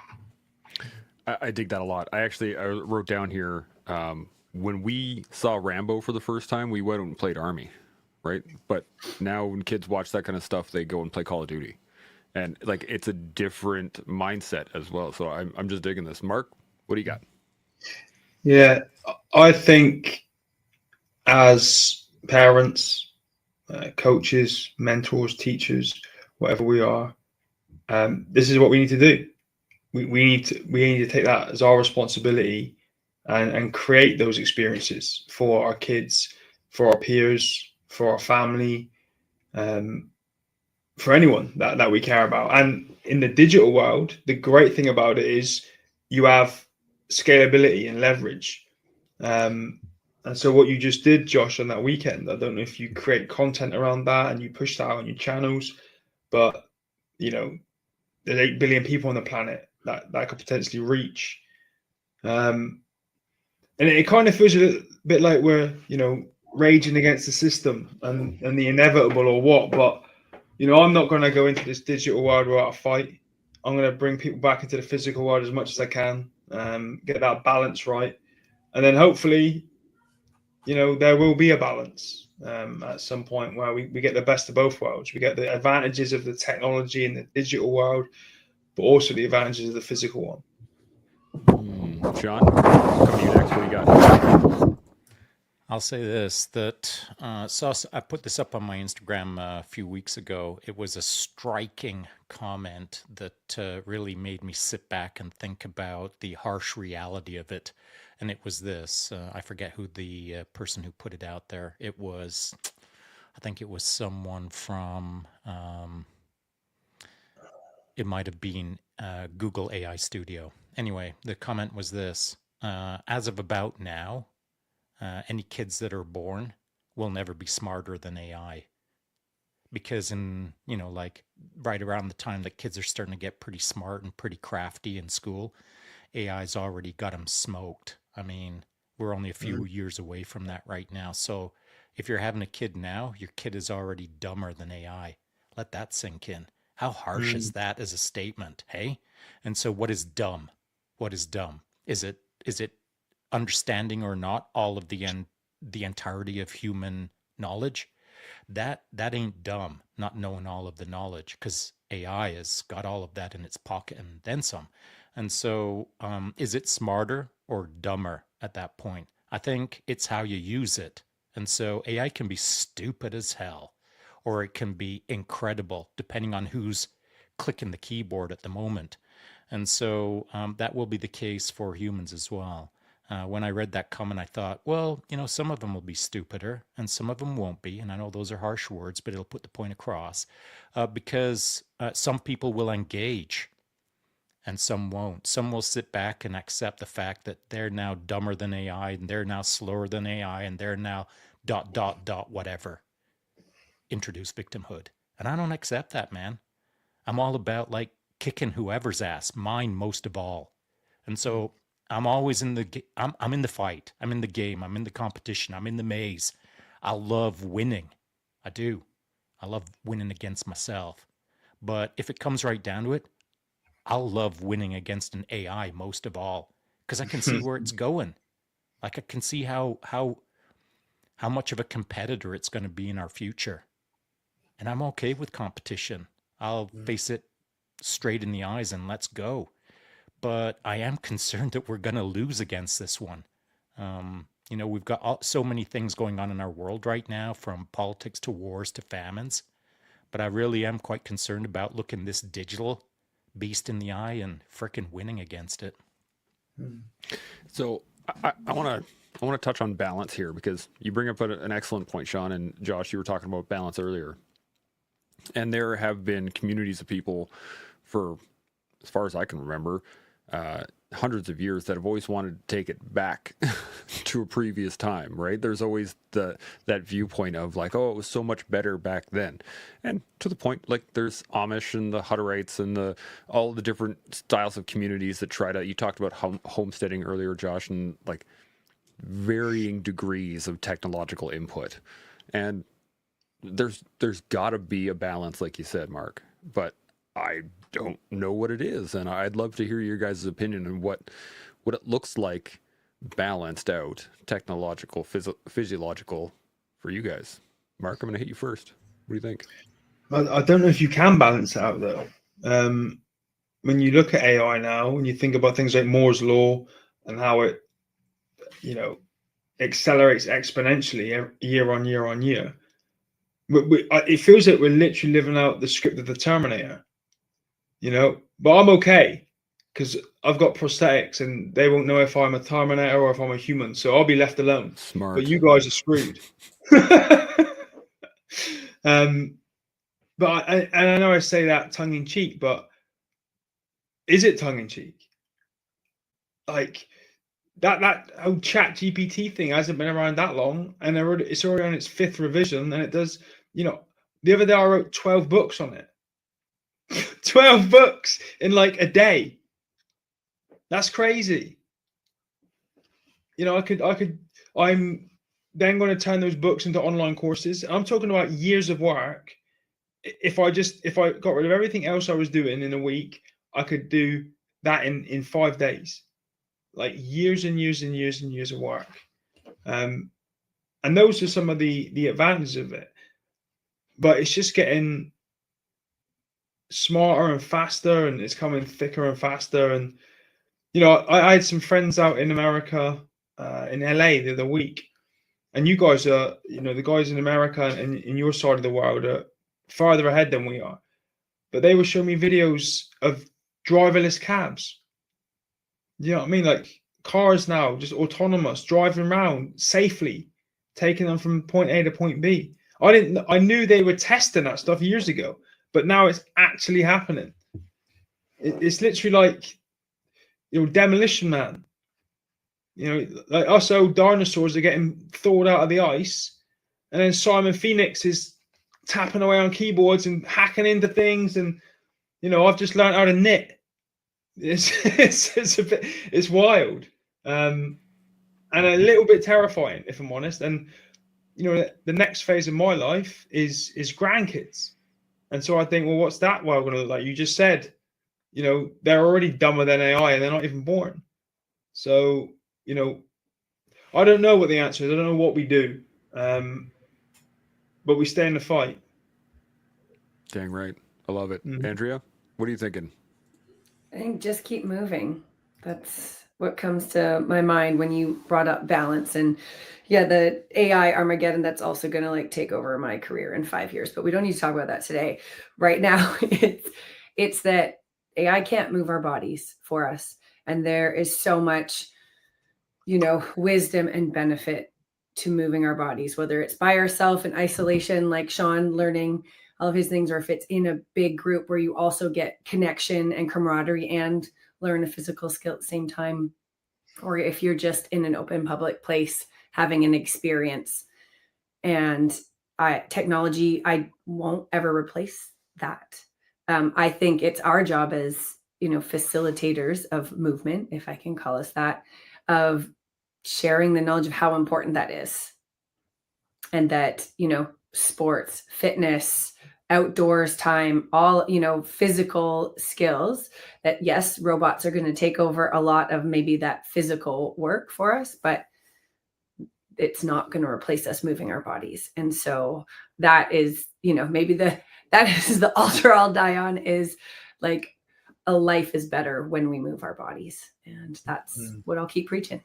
I dig that a lot. I wrote down here, when we saw Rambo for the first time, we went and played Army, right? But now when kids watch that kind of stuff, they go and play Call of Duty. And like, it's a different mindset as well. So I'm just digging this. Mark, what do you got? Yeah, I think as parents, coaches, mentors, teachers, whatever we are, this is what we need to do. We need to take that as our responsibility and create those experiences for our kids, for our peers, for our family, for anyone that we care about. And in the digital world, the great thing about it is you have scalability and leverage. And so what you just did, Josh, on that weekend, I don't know if you create content around that and you push that out on your channels, but there's 8 billion people on the planet that could potentially reach. And it kind of feels a little bit like we're, raging against the system and the inevitable or what. But, I'm not going to go into this digital world without a fight. I'm going to bring people back into the physical world as much as I can, get that balance right. And then hopefully, there will be a balance at some point where we get the best of both worlds. We get the advantages of the technology in the digital world, but also the advantages of the physical one. Shaun, come to you next. What do you got? I'll say this, that I put this up on my Instagram a few weeks ago. It was a striking comment that really made me sit back and think about the harsh reality of it. And it was this, I forget who the person who put it out there. I think it was someone from, it might have been Google AI Studio. Anyway, the comment was this, as of about now, any kids that are born will never be smarter than AI. Because right around the time that kids are starting to get pretty smart and pretty crafty in school, AI's already got them smoked. I mean, we're only a few years away from that right now. So if you're having a kid now, your kid is already dumber than AI. Let that sink in. How harsh is that as a statement, hey? And so what is dumb? What is dumb? Is it understanding or not all of the entirety of human knowledge? That ain't dumb, not knowing all of the knowledge, because AI has got all of that in its pocket and then some. And so, is it smarter or dumber at that point? I think it's how you use it. And so AI can be stupid as hell, or it can be incredible, depending on who's clicking the keyboard at the moment. And so that will be the case for humans as well. When I read that comment, I thought, well, some of them will be stupider and some of them won't be. And I know those are harsh words, but it'll put the point across because some people will engage and some won't. Some will sit back and accept the fact that they're now dumber than AI and they're now slower than AI and they're now ... whatever. Introduce victimhood. And I don't accept that, man. I'm all about like kicking whoever's ass, mine most of all. And so I'm always in the I'm in the fight. I'm in the game. I'm in the competition. I'm in the maze. I love winning. I do. I love winning against myself. But if it comes right down to it, I'll love winning against an AI most of all because I can see where it's going. Like I can see how much of a competitor it's going to be in our future. And I'm okay with competition. I'll face it straight in the eyes and let's go. But I am concerned that we're going to lose against this one. We've got so many things going on in our world right now, from politics to wars to famines. But I really am quite concerned about looking this digital beast in the eye and frickin' winning against it. So I want to touch on balance here because you bring up an excellent point, Shaun, and Josh, you were talking about balance earlier. And there have been communities of people for, as far as I can remember, hundreds of years that have always wanted to take it back to a previous time, right? There's always that viewpoint of like, oh, it was so much better back then. And to the point, like there's Amish and the Hutterites and all the different styles of communities that try to, you talked about homesteading earlier, Josh, and like varying degrees of technological input. And there's got to be a balance, like you said, Mark, but I don't know what it is, and I'd love to hear your guys' opinion on what it looks like balanced out, technological, physiological for you guys. Mark, I'm going to hit you first. What do you think? I don't know if you can balance it out though. When you look at AI now, when you think about things like Moore's law and how it, accelerates exponentially year on year on year, it feels like we're literally living out the script of the Terminator. But I'm okay because I've got prosthetics and they won't know if I'm a Terminator or if I'm a human, so I'll be left alone. Smart. But you guys are screwed. But I know I say that tongue in cheek, but is it tongue in cheek? Like that whole Chat GPT thing hasn't been around that long, and it's already on its 5th revision, and it does. The other day I wrote 12 books on it. 12 books in like a day. That's crazy. I'm then going to turn those books into online courses. I'm talking about years of work. If I got rid of everything else I was doing in a week, I could do that in 5 days. Like years and years and years and years of work. And those are some of the advantages of it. But it's just getting smarter and faster, and it's coming thicker and faster. And I had some friends out in America, in LA the other week, and you guys are, the guys in America and in your side of the world are farther ahead than we are. But they were showing me videos of driverless cabs. You know what I mean? Like cars now, just autonomous, driving around safely, taking them from point A to point B. I knew they were testing that stuff years ago, but now it's actually happening. It's literally like, Demolition Man. Like us old dinosaurs are getting thawed out of the ice, and then Simon Phoenix is tapping away on keyboards and hacking into things. And I've just learned how to knit. it's a bit, it's wild, and a little bit terrifying, if I'm honest. And the next phase of my life is grandkids, and so I think, well, what's that world going to look like? You just said, they're already dumber than AI, and they're not even born. So, I don't know what the answer is. I don't know what we do, but we stay in the fight. Dang right. I love it. Andrea, what are you thinking? I think just keep moving. That's what comes to my mind when you brought up balance. And yeah, the AI Armageddon, that's also going to like take over my career in 5 years, but we don't need to talk about that today. Right now, it's that AI can't move our bodies for us. And there is so much, wisdom and benefit to moving our bodies, whether it's by ourselves in isolation, like Shaun learning all of his things, or if it's in a big group where you also get connection and camaraderie and learn a physical skill at the same time, or if you're just in an open public place having an experience. And technology, I won't ever replace that. I think it's our job as, facilitators of movement, if I can call us that, of sharing the knowledge of how important that is. And that, sports, fitness, outdoors time, all, physical skills, that yes, robots are going to take over a lot of maybe that physical work for us, but it's not going to replace us moving our bodies. And so that is, maybe that is the altar I'll die on, is like a life is better when we move our bodies. And that's what I'll keep preaching.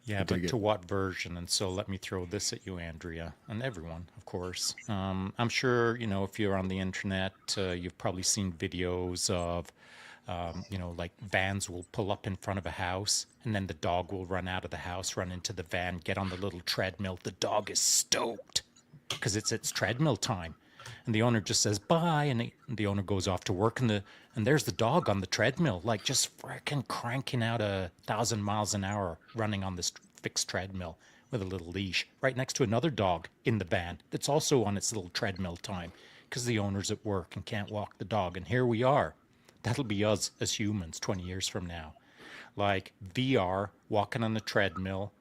Yeah, but to what version? And so let me throw this at you, Andrea, and everyone, of course. I'm sure, if you're on the internet, you've probably seen videos of, like vans will pull up in front of a house, and then the dog will run out of the house, run into the van, get on the little treadmill. The dog is stoked because it's treadmill time. And the owner just says bye, and the owner goes off to work, and there's the dog on the treadmill, like just freaking cranking out 1,000 miles an hour, running on this fixed treadmill with a little leash, right next to another dog in the van that's also on its little treadmill time because the owner's at work and can't walk the dog. And here we are. That'll be us as humans 20 years from now, like VR, walking on the treadmill.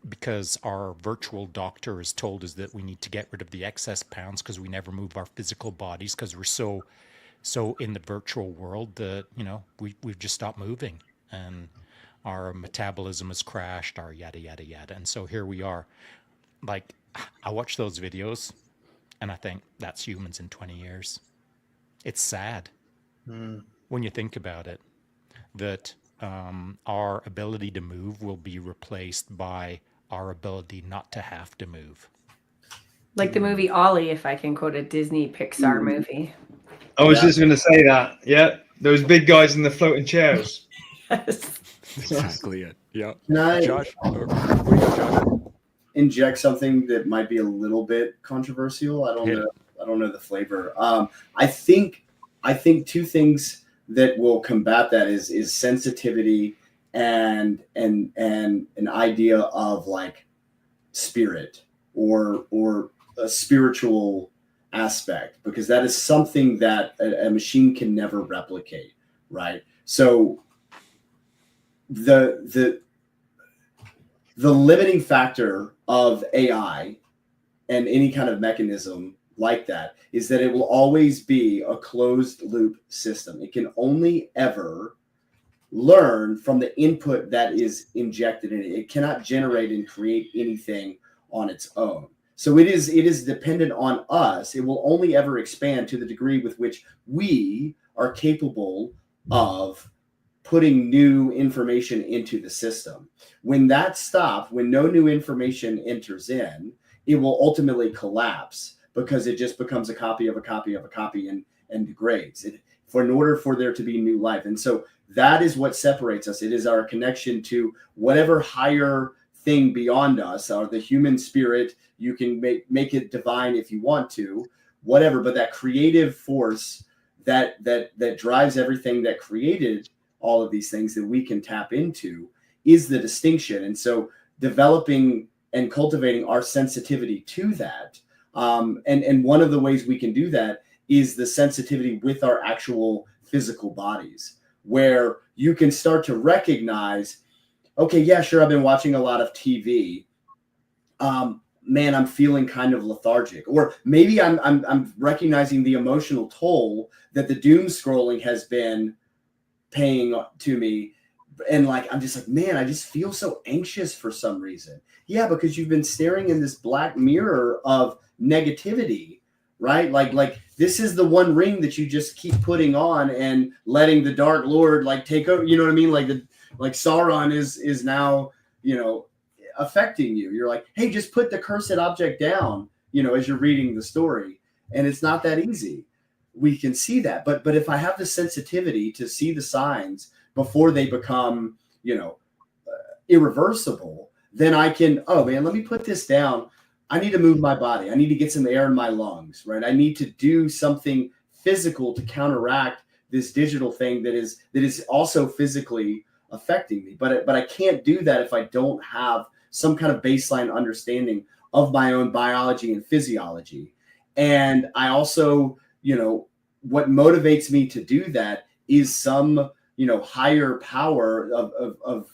Because our virtual doctor has told us that we need to get rid of the excess pounds because we never move our physical bodies because we're so in the virtual world that, we've just stopped moving and our metabolism has crashed, our yada, yada, yada. And so here we are. Like, I watch those videos and I think that's humans in 20 years. It's sad when you think about it, that our ability to move will be replaced by our ability not to have to move. Like the movie Ollie, if I can quote a Disney Pixar movie. I was just going to say that. Yeah, those big guys in the floating chairs. Yes. Exactly it. Yeah. Can I Josh, what do you got, Josh? inject something that might be a little bit controversial? I don't know the flavor. I think two things that will combat that is sensitivity and an idea of like spirit or a spiritual aspect, because that is something that a machine can never replicate, right? So the limiting factor of AI and any kind of mechanism like that is that it will always be a closed loop system. It can only ever learn from the input that is injected in it. It cannot generate and create anything on its own. So it is dependent on us. It will only ever expand to the degree with which we are capable of putting new information into the system. When that stops, when no new information enters in, it will ultimately collapse because it just becomes a copy of a copy of a copy and degrades. In order for there to be new life. And so that is what separates us. It is our connection to whatever higher thing beyond us, or the human spirit. You can make it divine if you want to, whatever, but that creative force that drives everything, that created all of these things that we can tap into, is the distinction. And so developing and cultivating our sensitivity to that. And one of the ways we can do that is the sensitivity with our actual physical bodies. where you can start to recognize, okay, yeah, sure, I've been watching a lot of TV. Man, I'm feeling kind of lethargic, or maybe I'm recognizing the emotional toll that the doom scrolling has been paying to me. And like, I'm just like, man, I just feel so anxious for some reason. Yeah, because you've been staring in this black mirror of negativity, right? Like this is the one ring that you just keep putting on and letting the Dark Lord like take over. You know what I mean? Like Sauron is now, affecting you. You're like, hey, just put the cursed object down, as you're reading the story. And it's not that easy. We can see that. But if I have the sensitivity to see the signs before they become, irreversible, then I can, oh man, let me put this down. I need to move my body. I need to get some air in my lungs, right? I need to do something physical to counteract this digital thing that is also physically affecting me. But I can't do that if I don't have some kind of baseline understanding of my own biology and physiology. And I also, what motivates me to do that is some, higher power of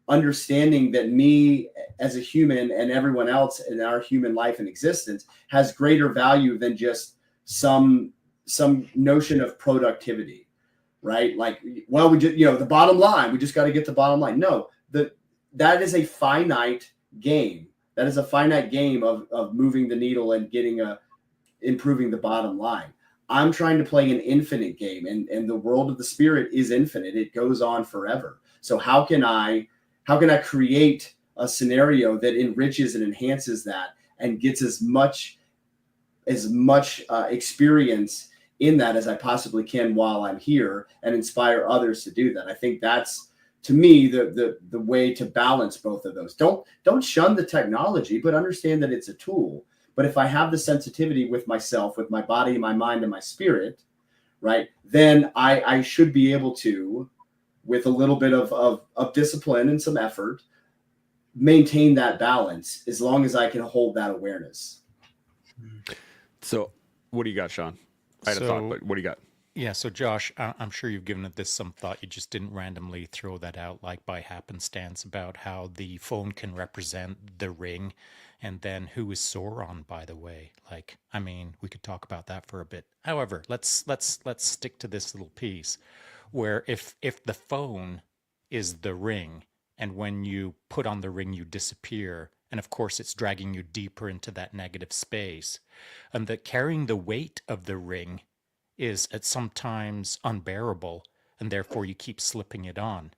understanding that me as a human and everyone else in our human life and existence has greater value than just some notion of productivity, right? Like, well, we just, the bottom line, we just got to get the bottom line. No, that is a finite game. That is a finite game of moving the needle and improving the bottom line. I'm trying to play an infinite game, and the world of the spirit is infinite. It goes on forever. So how can I create a scenario that enriches and enhances that and gets as much experience in that as I possibly can while I'm here, and inspire others to do that? I think that's, to me, the way to balance both of those. Don't shun the technology, but understand that it's a tool. But if I have the sensitivity with myself, with my body, my mind, and my spirit, right, then I should be able to, with a little bit of discipline and some effort, maintain that balance as long as I can hold that awareness. So what do you got, Shaun? I had a thought, but what do you got? Yeah, so Josh, I'm sure you've given this some thought. You just didn't randomly throw that out like by happenstance about how the phone can represent the ring. And then who is Sauron, by the way? Like, I mean, we could talk about that for a bit. However, let's stick to this little piece where if the phone is the ring, and when you put on the ring, you disappear, and of course it's dragging you deeper into that negative space, and that carrying the weight of the ring is at sometimes unbearable, and therefore you keep slipping it on.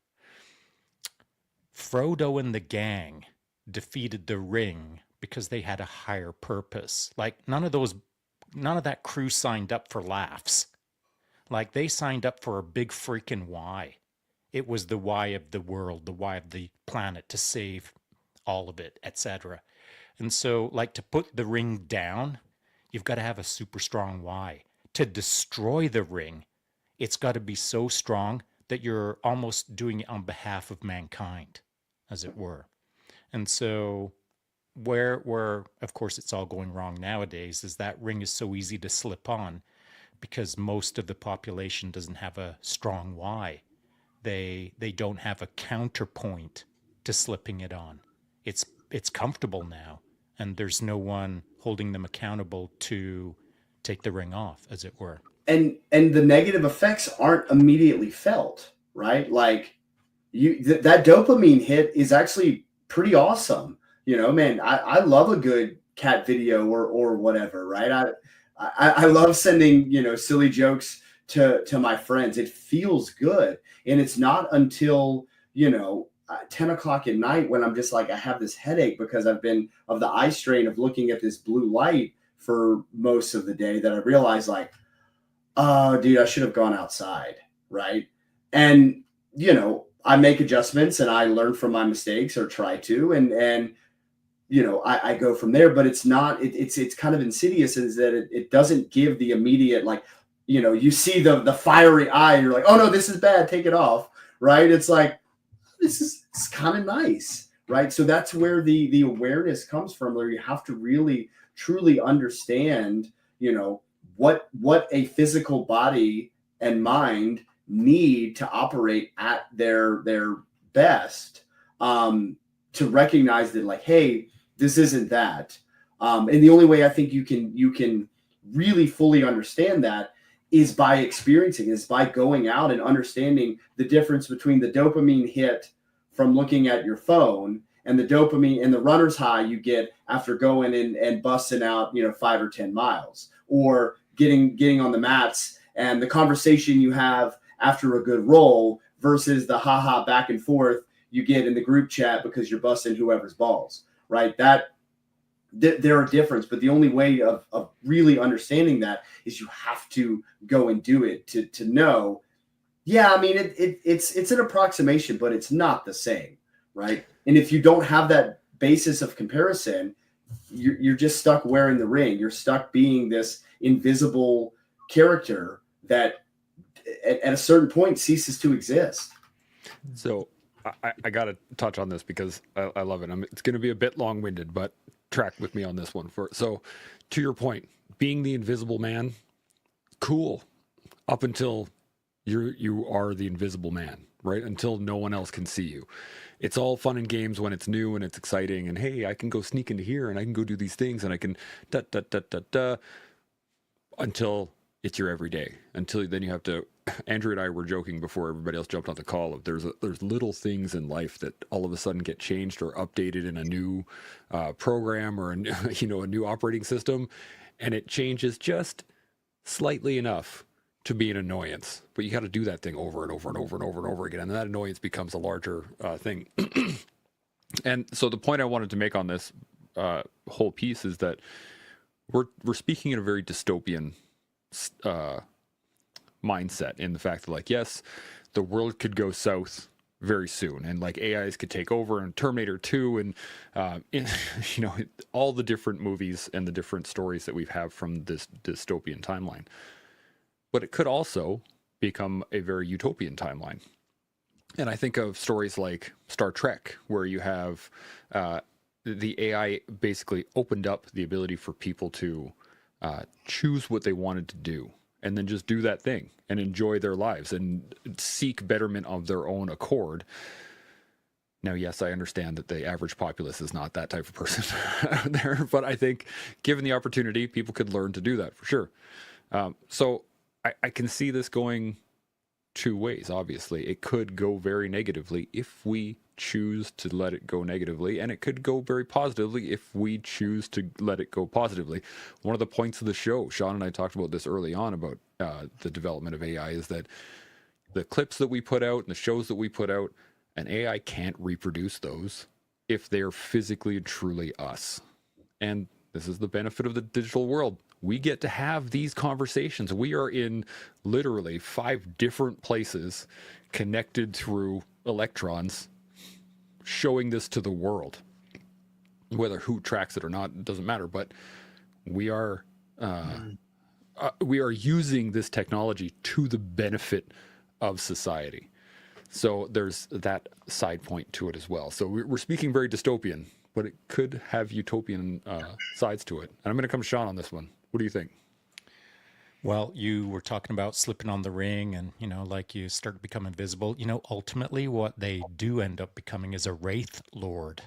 Frodo and the gang defeated the ring because they had a higher purpose. Like, none of that crew signed up for laughs. Like, they signed up for a big freaking why. It was the why of the world, the why of the planet, to save all of it, etc. And so, like, to put the ring down, you've got to have a super strong why. To destroy the ring, it's got to be so strong that you're almost doing it on behalf of mankind, as it were. And so where of course it's all going wrong nowadays is that ring is so easy to slip on because most of the population doesn't have a strong why. They don't have a counterpoint to slipping it on. It's comfortable now, and there's no one holding them accountable to take the ring off, as it were. And the negative effects aren't immediately felt, right? Like, that dopamine hit is actually pretty awesome. Man, I love a good cat video or whatever, right? I love sending, silly jokes to my friends. It feels good. And it's not until, 10 o'clock at night when I'm just like, I have this headache because I've been of the eye strain of looking at this blue light for most of the day that I realize, like, oh, dude, I should have gone outside, right? And, I make adjustments and I learn from my mistakes, or try to, and I go from there. But it's not, it's kind of insidious, is that it doesn't give the immediate, like, you see the fiery eye, you're like, oh no, this is bad, take it off, right? It's like, it's kind of nice, right? So that's where the awareness comes from, where you have to really truly understand, what a physical body and mind need to operate at their best, to recognize that, like, hey, this isn't that. And the only way I think you can really fully understand that is by experiencing, is by going out and understanding the difference between the dopamine hit from looking at your phone and the dopamine and the runner's high you get after going in and busting out, 5 or 10 miles, or getting on the mats, and the conversation you have after a good roll versus the haha back and forth you get in the group chat because you're busting whoever's balls, right? There are difference, but the only way of really understanding that is you have to go and do it to know. Yeah, I mean, it's an approximation, but it's not the same, right? And if you don't have that basis of comparison, you're just stuck wearing the ring. You're stuck being this invisible character that at a certain point ceases to exist. So I got to touch on this because I love it. It's going to be a bit long-winded, but track with me on this one. So to your point, being the invisible man, cool, up until you are the invisible man, right? Until no one else can see you. It's all fun and games when it's new and it's exciting, and hey, I can go sneak into here and I can go do these things and I can until it's your everyday. Until then you have to. Andrew and I were joking before everybody else jumped on the call of there's little things in life that all of a sudden get changed or updated in a new program or a new operating system, and it changes just slightly enough to be an annoyance. But you got to do that thing over and over and over and over and over again, and that annoyance becomes a larger thing. And so the point I wanted to make on this whole piece is that we're speaking in a very dystopian mindset, in the fact that, like, yes, the world could go south very soon, and like AIs could take over, and Terminator 2, and all the different movies and the different stories that we have from this dystopian timeline. But it could also become a very utopian timeline. And I think of stories like Star Trek, where you have the AI basically opened up the ability for people to choose what they wanted to do, and then just do that thing and enjoy their lives and seek betterment of their own accord. Now, yes, I understand that the average populace is not that type of person out there, but I think given the opportunity, people could learn to do that for sure. So I can see this going two ways. Obviously, it could go very negatively if we choose to let it go negatively, and it could go very positively if we choose to let it go positively. One of the points of the show, Shaun and I talked about this early on about the development of AI, is that the clips that we put out and the shows that we put out, an AI can't reproduce those if they're physically and truly us. And this is the benefit of the digital world. We get to have these conversations. We are in literally 5 different places connected through electrons, showing this to the world. Whether who tracks it or not, it doesn't matter, but we are using this technology to the benefit of society. So there's that side point to it as well. So we're speaking very dystopian, but it could have utopian sides to it. And I'm going to come to Shaun on this one. What do you think? Well, you were talking about slipping on the ring and, like you start to become invisible. Ultimately what they do end up becoming is a Wraith Lord.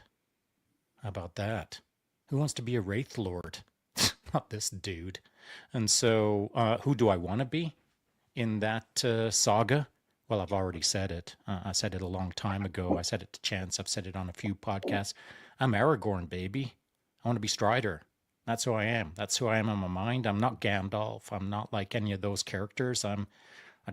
How about that? Who wants to be a Wraith Lord? Not this dude. And so who do I want to be in that saga? Well, I've already said it. I said it a long time ago. I said it to Chance. I've said it on a few podcasts. I'm Aragorn, baby. I want to be Strider. That's who I am. That's who I am in my mind. I'm not Gandalf. I'm not like any of those characters. I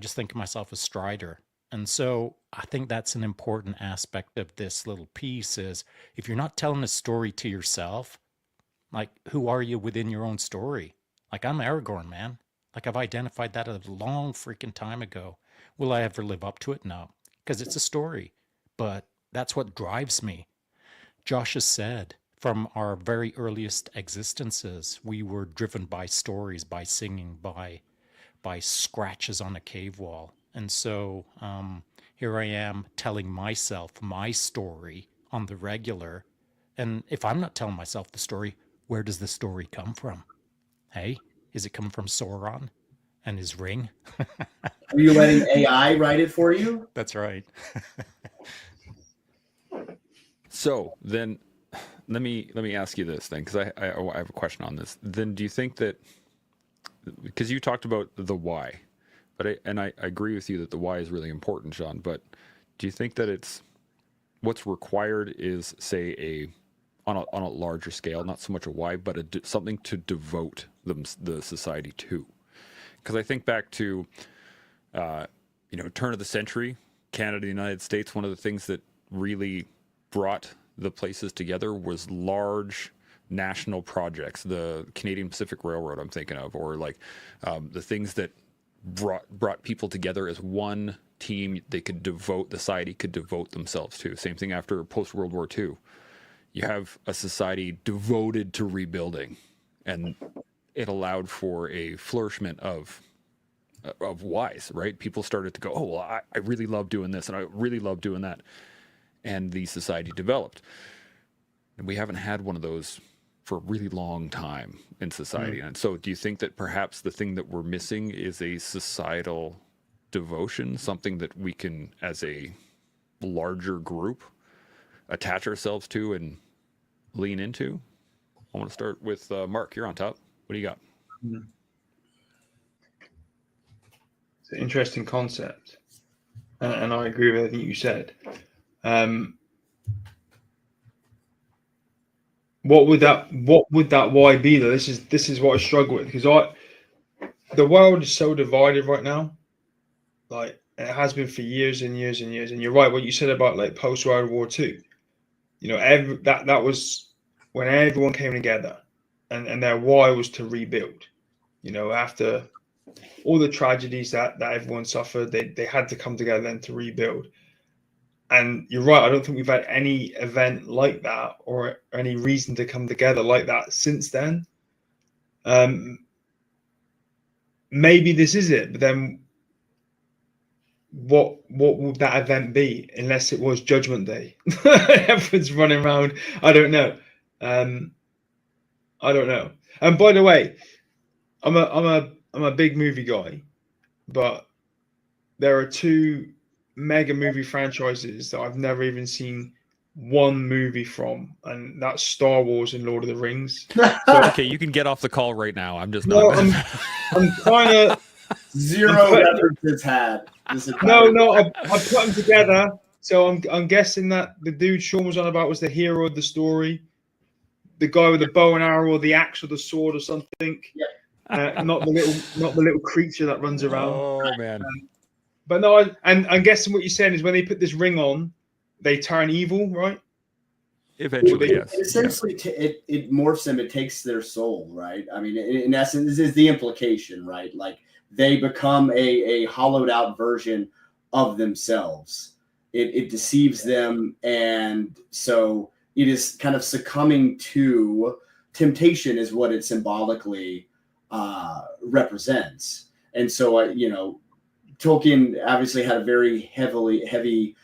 just think of myself as Strider. And so I think that's an important aspect of this little piece is if you're not telling a story to yourself, like who are you within your own story? Like I'm Aragorn, man. Like I've identified that a long freaking time ago. Will I ever live up to it? No, because it's a story. But that's what drives me. Josh has said, from our very earliest existences, we were driven by stories, by singing, by scratches on a cave wall. And so here I am telling myself my story on the regular. And if I'm not telling myself the story, where does the story come from? Hey, is it coming from Sauron and his ring. Are you letting AI write it for you? That's right. So then, let me ask you this then, because I have a question on this. Then, do you think that, because you talked about the why, but I agree with you that the why is really important, Shaun. But do you think that it's what's required is, say, on a larger scale, not so much a why, but something to devote the society to? Because I think back to turn of the century, Canada, the United States. One of the things that really brought the places together was large national projects. The Canadian Pacific Railroad, I'm thinking of, or like the things that brought people together as one team. The society could devote themselves to. Same thing after post World War II. You have a society devoted to rebuilding, and it allowed for a flourishment of whys, right? People started to go, oh, well, I really love doing this and I really love doing that. And the society developed. And we haven't had one of those for a really long time in society. And so do you think that perhaps the thing that we're missing is a societal devotion, something that we can, as a larger group, attach ourselves to and lean into? I want to start with Mark. You're on top. What do you got? It's an interesting concept, and I agree with everything you said. What would that why be though? This is what I struggle with, because the world is so divided right now, like it has been for years and years and years. And you're right, what you said about like post World War II. That was when everyone came together, and their why was to rebuild. After all the tragedies that everyone suffered, they had to come together then to rebuild. And you're right, I don't think we've had any event like that or any reason to come together like that since then. Maybe this is it, but then what would that event be unless it was Judgment Day? Everyone's running around. I don't know. And by the way, I'm a big movie guy, but there are two mega movie franchises that I've never even seen one movie from, and that's Star Wars and Lord of the Rings. Okay, you can get off the call right now. I'm just not. No, I'm trying to. Zero references had. No, I put them together. So I'm guessing that the dude Shaun was on about was the hero of the story, the guy with the bow and arrow or the axe or the sword or something. Yeah. Not the little creature that runs around. Oh man. But no, I'm guessing what you're saying is when they put this ring on, they turn evil, right? Eventually, yes. Essentially, it morphs them. It takes their soul, right? I mean, in essence, this is the implication, right? Like they become a hollowed out version of themselves. It deceives them, and so it is kind of succumbing to temptation, is what it symbolically represents. And so, Tolkien obviously had a very heavy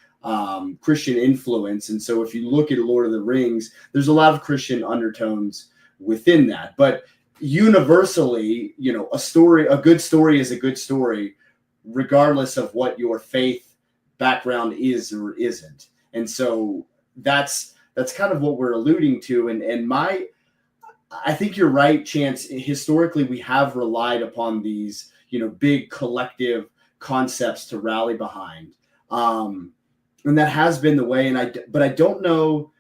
Christian influence. And so if you look at Lord of the Rings, there's a lot of Christian undertones within that. But universally, a good story is a good story, regardless of what your faith background is or isn't. And so that's kind of what we're alluding to. And I think you're right, Chance. Historically, we have relied upon these, big collective concepts to rally behind, and that has been the way. But I don't know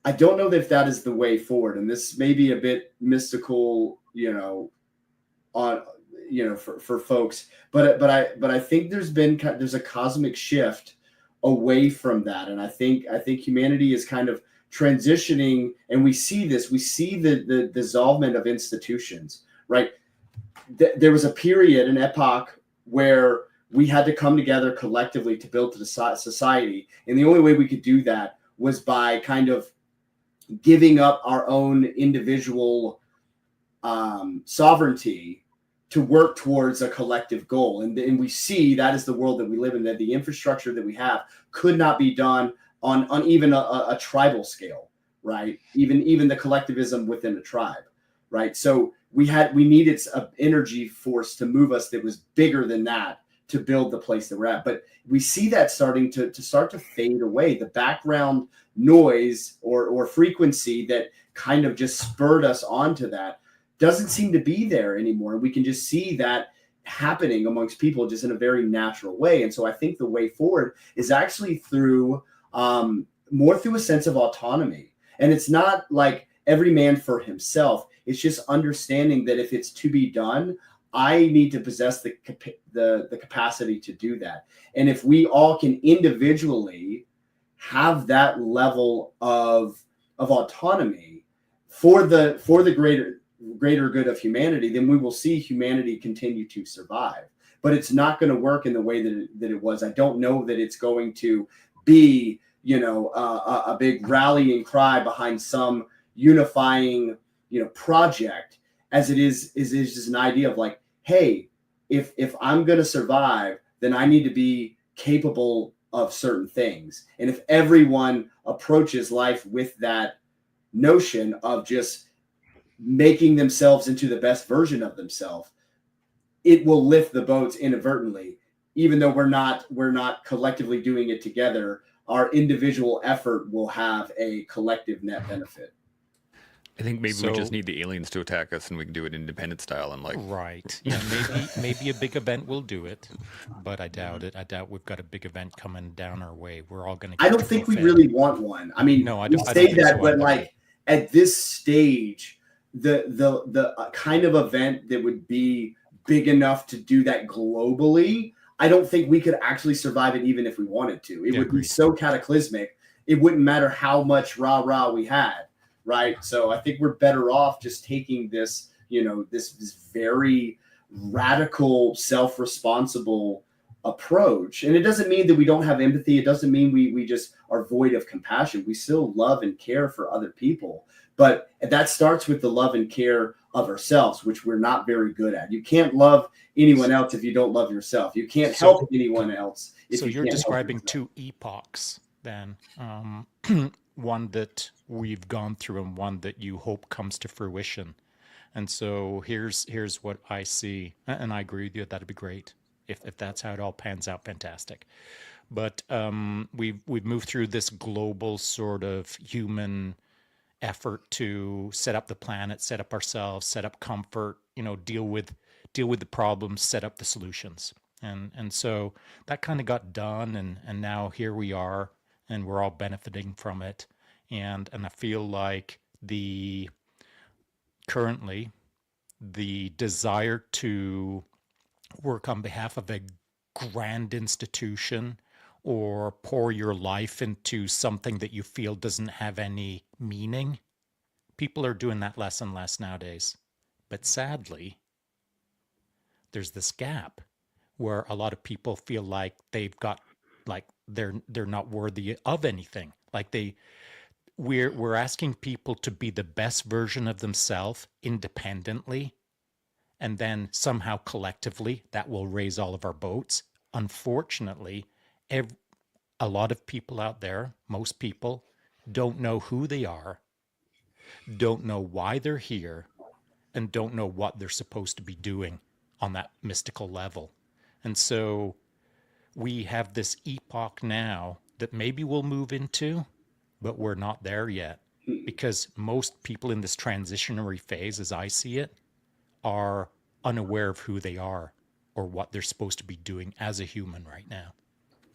if that is the way forward. And this may be a bit mystical, for folks. But I think there's a cosmic shift away from that, and I think humanity is kind of transitioning, and we see the dissolvement of institutions, right? There was a period, an epoch, where we had to come together collectively to build the society. And the only way we could do that was by kind of giving up our own individual sovereignty to work towards a collective goal. And we see that is the world that we live in, that the infrastructure that we have could not be done on even a tribal scale, right? Even the collectivism within a tribe, right? So we needed an energy force to move us that was bigger than that to build the place that we're at. But we see that starting to fade away. The background noise or frequency that kind of just spurred us onto that doesn't seem to be there anymore. We can just see that happening amongst people just in a very natural way. And so I think the way forward is actually through more through a sense of autonomy. And it's not like every man for himself. It's just understanding that if it's to be done, I need to possess the capacity to do that. And if we all can individually have that level of autonomy for the greater good of humanity, then we will see humanity continue to survive. But it's not going to work in the way that it was. I don't know that it's going to be, a big rallying cry behind some unifying, project, as it is just an idea of like, hey, if I'm going to survive, then I need to be capable of certain things. And if everyone approaches life with that notion of just making themselves into the best version of themselves, it will lift the boats inadvertently. Even though we're not collectively doing it together, our individual effort will have a collective net benefit. I think maybe we just need the aliens to attack us, and we can do it independent style and like. Right. Yeah. Maybe a big event will do it, but I doubt it. I doubt we've got a big event coming down our way. We're all going to. I don't think we really want one. I mean, no, I don't. We say that, but like at this stage, the kind of event that would be big enough to do that globally, I don't think we could actually survive it even if we wanted to. It would be so cataclysmic. It wouldn't matter how much rah-rah we had. Right. So I think we're better off just taking this, this very radical, self-responsible approach. And it doesn't mean that we don't have empathy. It doesn't mean we just are void of compassion. We still love and care for other people. But that starts with the love and care of ourselves, which we're not very good at. You can't love anyone else if you don't love yourself. You can't help anyone else. So you're describing two epochs then. One that we've gone through and one that you hope comes to fruition. And so here's what I see, and I agree with you. That'd be great if that's how it all pans out. Fantastic. But we've moved through this global sort of human effort to set up the planet, set up ourselves, set up comfort, deal with the problems, set up the solutions. And so that kind of got done, and now here we are, and we're all benefiting from it. And I feel like currently the desire to work on behalf of a grand institution or pour your life into something that you feel doesn't have any meaning, people are doing that less and less nowadays. But sadly, there's this gap where a lot of people feel like they've got, like they're not worthy of anything. Like we're asking people to be the best version of themselves independently, and then somehow collectively that will raise all of our boats. Unfortunately, a lot of people out there, most people, don't know who they are, don't know why they're here, and don't know what they're supposed to be doing on that mystical level. And so we have this epoch now that maybe we'll move into, but we're not there yet, because most people in this transitionary phase, as I see it, are unaware of who they are or what they're supposed to be doing as a human right now.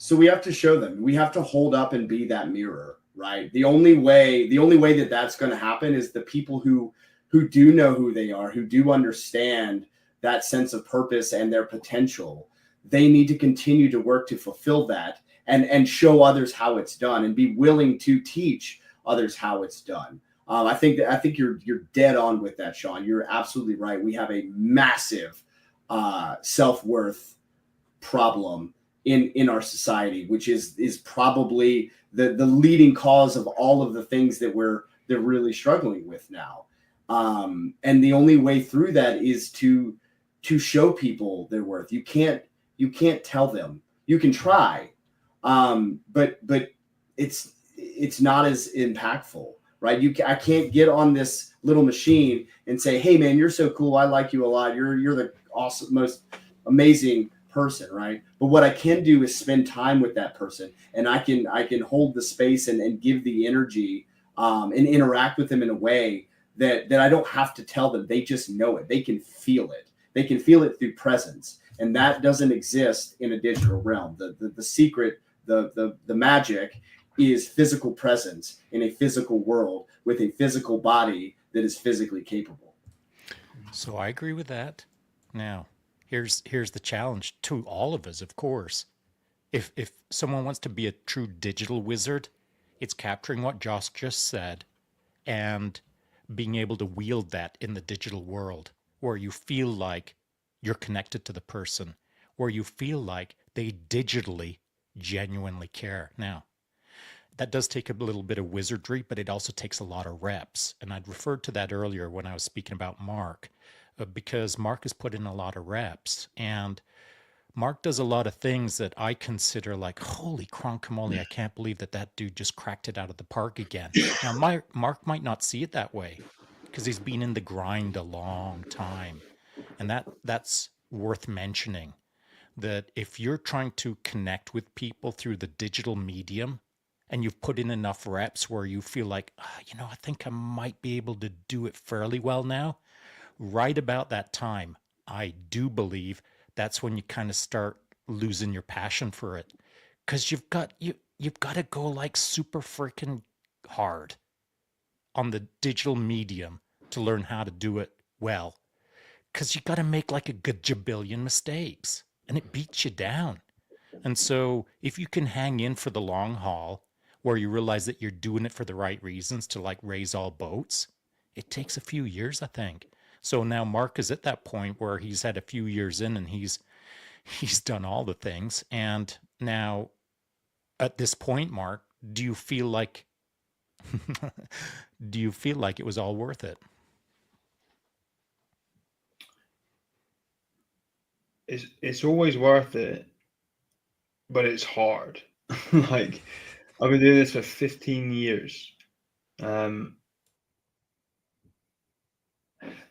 So we have to show them. We have to hold up and be that mirror, right? The only way that that's going to happen is the people who do know who they are, who do understand that sense of purpose and their potential. They need to continue to work to fulfill that and show others how it's done, and be willing to teach others how it's done. I think you're dead on with that, Shaun. You're absolutely right. We have a massive self-worth problem in our society, which is probably the leading cause of all of the things that they're really struggling with now. And the only way through that is to show people their worth. You can't tell them. You can try, but it's not as impactful, right? I can't get on this little machine and say, hey man, you're so cool, I like you a lot, you're the awesome, most amazing person, right? But what I can do is spend time with that person, and I can hold the space and give the energy, and interact with them in a way that I don't have to tell them. They just know it. They can feel it. They can feel it through presence, and that doesn't exist in a digital realm. The secret, the magic is physical presence in a physical world with a physical body that is physically capable. So I agree with that. Now, here's the challenge to all of us, of course. If someone wants to be a true digital wizard, it's capturing what Josh just said and being able to wield that in the digital world, where you feel like you're connected to the person, where you feel like they digitally genuinely care. Now, that does take a little bit of wizardry, but it also takes a lot of reps. And I'd referred to that earlier when I was speaking about Mark, because Mark has put in a lot of reps. And Mark does a lot of things that I consider like, holy cronkamole, I can't believe that dude just cracked it out of the park again. Now, Mark might not see it that way because he's been in the grind a long time. And that's worth mentioning, that if you're trying to connect with people through the digital medium and you've put in enough reps where you feel like, I think I might be able to do it fairly well now, right about that time, I do believe that's when you kind of start losing your passion for it, because you've got to go like super freaking hard on the digital medium to learn how to do it well, because you got to make like a gajabillion mistakes and it beats you down. And so if you can hang in for the long haul, where you realize that you're doing it for the right reasons to like raise all boats, it takes a few years, I think. So now Mark is at that point where he's had a few years in and he's done all the things. And now at this point, Mark, do you feel like it was all worth it? It's always worth it, but it's hard. Like, I've been doing this for 15 years.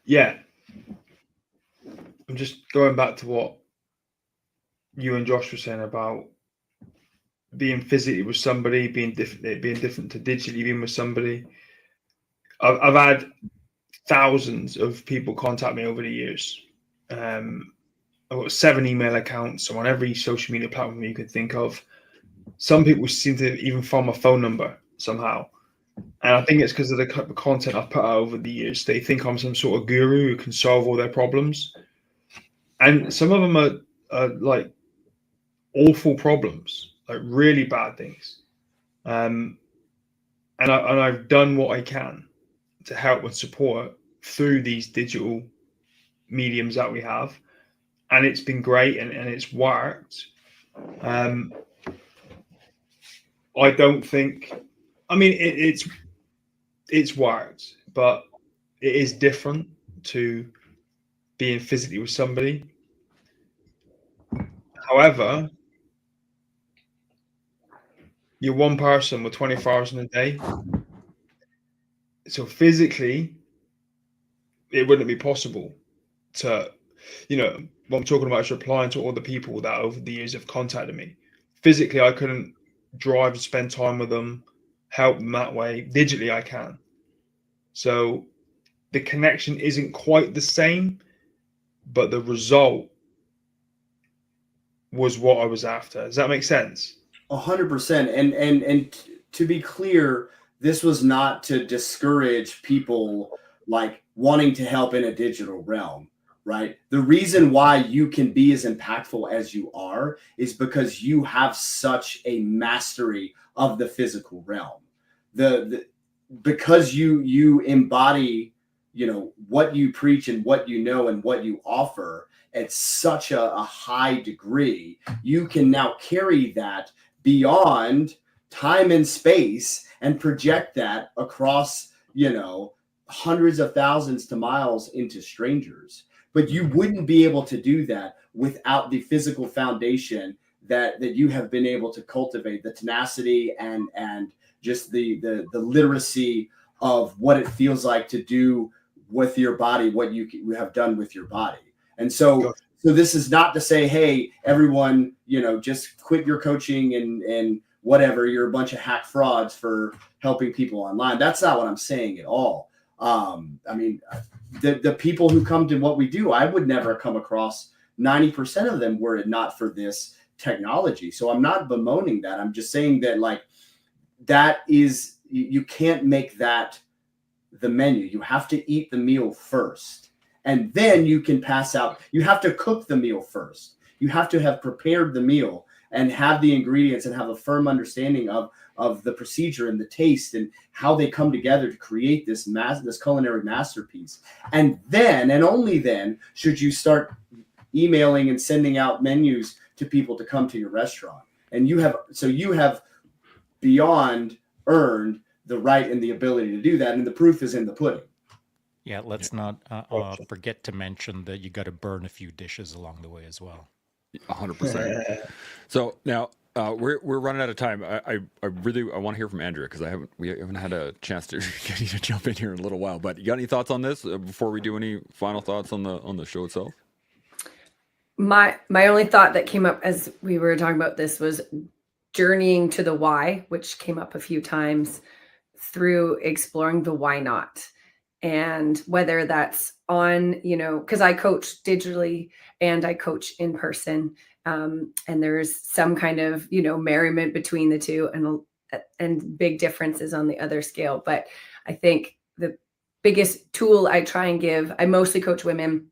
Yeah. I'm just going back to what you and Josh were saying about being physically with somebody, being different to digitally being with somebody. I've had thousands of people contact me over the years. I've got 7 email accounts, so on every social media platform you could think of. Some people seem to even find my phone number somehow. And I think it's because of the content I've put out over the years. They think I'm some sort of guru who can solve all their problems. And some of them are like awful problems, like really bad things. And I've done what I can to help and support through these digital mediums that we have. And it's been great and it's worked. I don't think, it's worked, but it is different to being physically with somebody. However, you're one person with 24 hours in a day. So physically, it wouldn't be possible to, what I'm talking about is replying to all the people that over the years have contacted me. Physically, I couldn't drive and spend time with them, help them that way. Digitally, I can. So the connection isn't quite the same, but the result was what I was after. Does that make sense? 100%. And to be clear, this was not to discourage people like wanting to help in a digital realm, right? The reason why you can be as impactful as you are is because you have such a mastery of the physical realm. Because you embody, what you preach and what you know and what you offer at such a high degree, you can now carry that beyond time and space and project that across, hundreds of thousands to miles into strangers. But you wouldn't be able to do that without the physical foundation that you have been able to cultivate, the tenacity and just the literacy of what it feels like to do with your body what you have done with your body. And so this is not to say, hey, everyone, just quit your coaching and whatever, you're a bunch of hack frauds for helping people online. That's not what I'm saying at all. I mean, the people who come to what we do, I would never come across 90% of them were it not for this technology. So I'm not bemoaning that. I'm just saying that, like, that is, you can't make that the menu. You have to eat the meal first, and then you can pass out. You have to cook the meal first. You have to have prepared the meal and have the ingredients and have a firm understanding of the procedure and the taste and how they come together to create this culinary masterpiece. And then, and only then, should you start emailing and sending out menus to people to come to your restaurant. And you have beyond earned the right and the ability to do that. And the proof is in the pudding. Yeah, let's not forget to mention that you got to burn a few dishes along the way as well. 100%. So now we're running out of time. I want to hear from Andrea, because we haven't had a chance to get you to jump in here in a little while. But you got any thoughts on this before we do any final thoughts on the show itself? My only thought that came up as we were talking about this was journeying to the why, which came up a few times, through exploring the why not. And whether that's on, because I coach digitally and I coach in person, and there's some kind of, merriment between the two and big differences on the other scale. But I think the biggest tool I try and give, I mostly coach women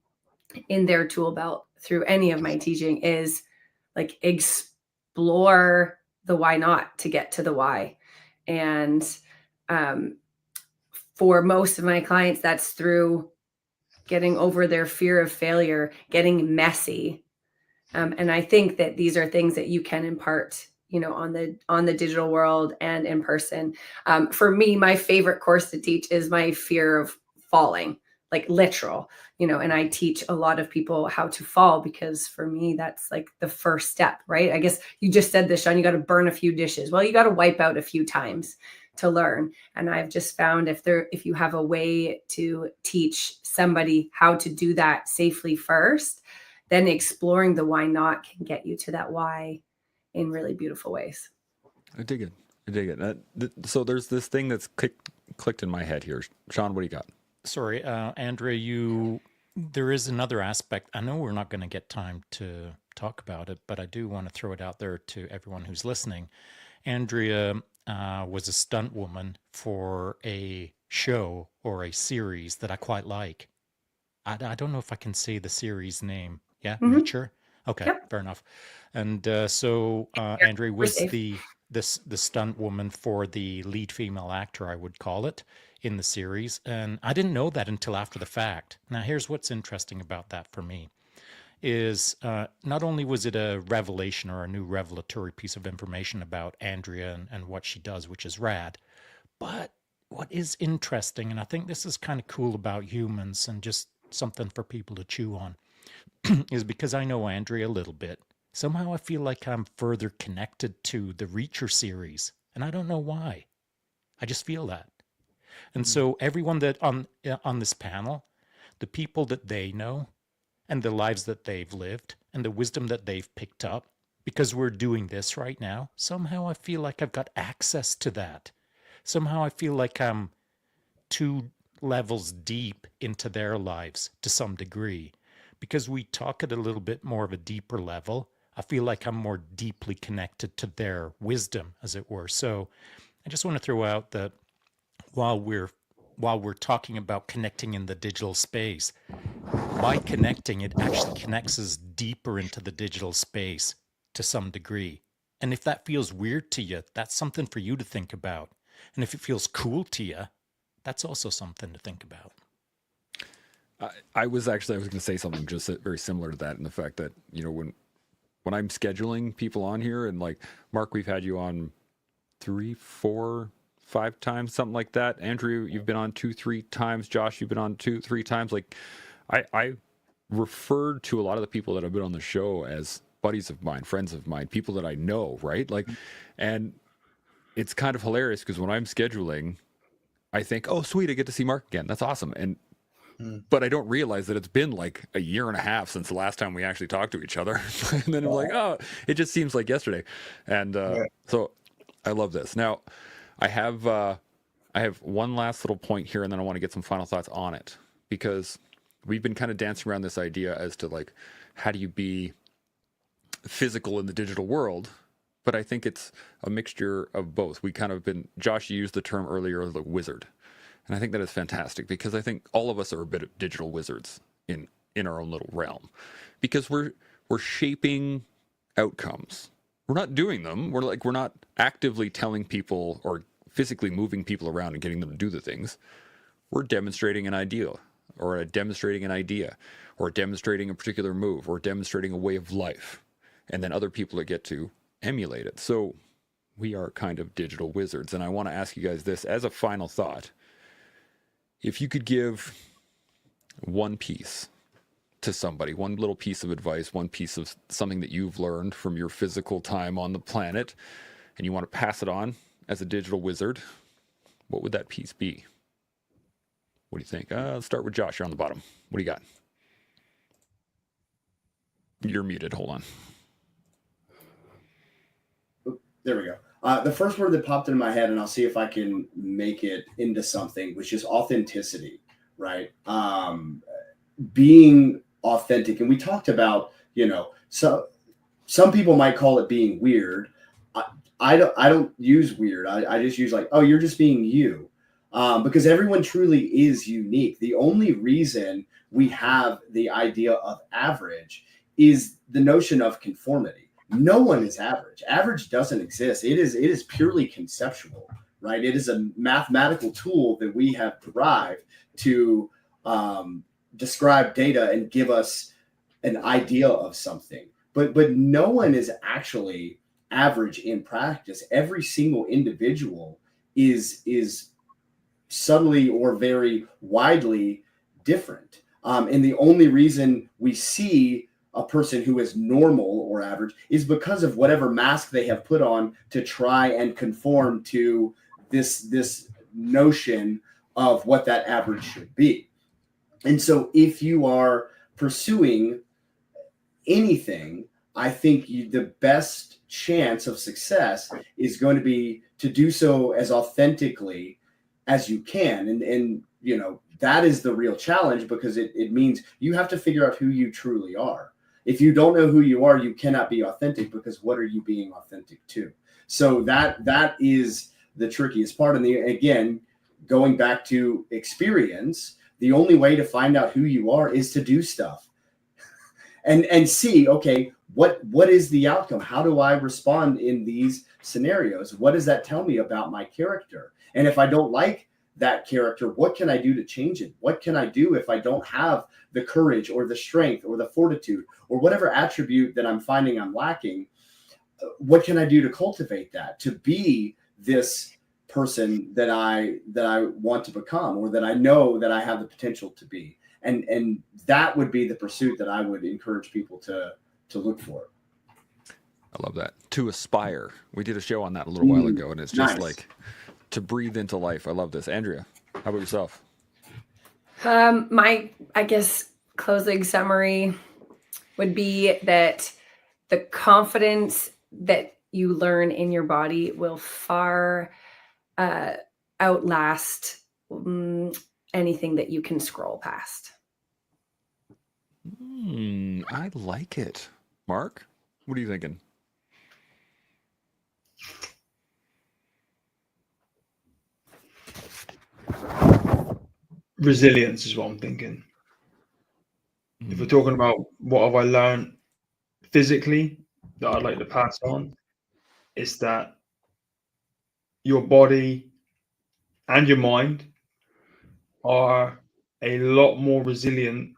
in their tool belt through any of my teaching, is like explore the why not to get to the why. And for most of my clients, that's through getting over their fear of failure, getting messy. And I think that these are things that you can impart, on the digital world and in person. For me, my favorite course to teach is my fear of falling, like literal, and I teach a lot of people how to fall, because for me, that's like the first step, right? I guess you just said this, Shaun, you got to burn a few dishes. Well, you got to wipe out a few times to learn. And I've just found if you have a way to teach somebody how to do that safely first, then exploring the why not can get you to that why in really beautiful ways. I dig it. So there's this thing that's clicked in my head here. Shaun, what do you got? Sorry, Andrea, there is another aspect. I know we're not going to get time to talk about it, but I do want to throw it out there to everyone who's listening. Andrea was a stunt woman for a show or a series that I quite like. I don't know if I can say the series name. Yeah, Mm-hmm. Reacher? Okay, yep. Fair enough. And so Andrea was the stunt woman for the lead female actor, I would call it, in the series. And I didn't know that until after the fact. Now, here's what's interesting about that for me. Is not only was it a revelation or a new revelatory piece of information about Andrea and what she does, which is rad, but what is interesting, and I think this is kind of cool about humans and just something for people to chew on, is because I know Andrea a little bit, somehow I feel like I'm further connected to the Reacher series, and I don't know why. I just feel that. And so everyone that on this panel, the people that they know, and the lives that they've lived and the wisdom that they've picked up, because we're doing this right now, somehow I feel like I've got access to that. Somehow I feel like I'm 2 levels deep into their lives to some degree. Because we talk at a little bit more of a deeper level, I feel like I'm more deeply connected to their wisdom, as it were. So I just want to throw out that while we're talking about connecting in the digital space, by connecting, it actually connects us deeper into the digital space to some degree. And if that feels weird to you, that's something for you to think about. And if it feels cool to you, that's also something to think about. I was going to say something just very similar to that, in the fact that, when I'm scheduling people on here, and like Mark, we've had you on 3, 4, 5 times, something like that. Andrew, you've been on 2, 3 times. Josh, you've been on 2, 3 times. Like, I referred to a lot of the people that have been on the show as buddies of mine, friends of mine, people that I know, right? Like, and it's kind of hilarious because when I'm scheduling, I think, oh, sweet, I get to see Mark again. That's awesome. Mm. But I don't realize that it's been like a year and a half since the last time we actually talked to each other. And then I'm like, oh, it just seems like yesterday. And so I love this. Now, I have one last little point here, and then I want to get some final thoughts on it, because we've been kind of dancing around this idea as to like, how do you be physical in the digital world? But I think it's a mixture of both. We kind of been, Josh used the term earlier, the wizard. And I think that is fantastic, because I think all of us are a bit of digital wizards in our own little realm, because we're shaping outcomes. We're not doing them. We're not actively telling people or physically moving people around and getting them to do the things. We're demonstrating an idea, or demonstrating a particular move, or demonstrating a way of life, and then other people that get to emulate it. So we are kind of digital wizards. And I want to ask you guys this as a final thought. If you could give one piece to somebody, one little piece of advice, one piece of something that you've learned from your physical time on the planet, and you want to pass it on as a digital wizard, what would that piece be? What do you think? Let's start with Josh. You're on the bottom. What do you got? You're muted. Hold on. There we go. The first word that popped into my head, and I'll see if I can make it into something, which is authenticity, right? Being authentic. And we talked about, so some people might call it being weird. I don't use weird. I just use like, oh, you're just being you. Because everyone truly is unique. The only reason we have the idea of average is the notion of conformity. No one is average. Average doesn't exist. It is purely conceptual, right? It is a mathematical tool that we have derived to describe data and give us an idea of something. But no one is actually average in practice. Every single individual is subtly or very widely different. And the only reason we see a person who is normal or average is because of whatever mask they have put on to try and conform to this notion of what that average should be. And so if you are pursuing anything, I think the best chance of success is going to be to do so as authentically as you can. And that is the real challenge, because it means you have to figure out who you truly are. If you don't know who you are, you cannot be authentic, because what are you being authentic to? So that is the trickiest part. And again, going back to experience, the only way to find out who you are is to do stuff and see, okay, what is the outcome? How do I respond in these scenarios? What does that tell me about my character? And if I don't like that character, what can I do to change it? What can I do if I don't have the courage or the strength or the fortitude or whatever attribute that I'm finding I'm lacking? What can I do to cultivate that, to be this person that I want to become, or that I know that I have the potential to be? And that would be the pursuit that I would encourage people to look for. I love that. To aspire. We did a show on that a little while ago, and it's just Nice. like to breathe into life. I love this. Andrea, how about yourself? My, I guess, closing summary would be that the confidence that you learn in your body will far outlast anything that you can scroll past. I like it. Mark, what are you thinking? Resilience is what I'm thinking. If we're talking about what have I learned physically that I'd like to pass on, it's that your body and your mind are a lot more resilient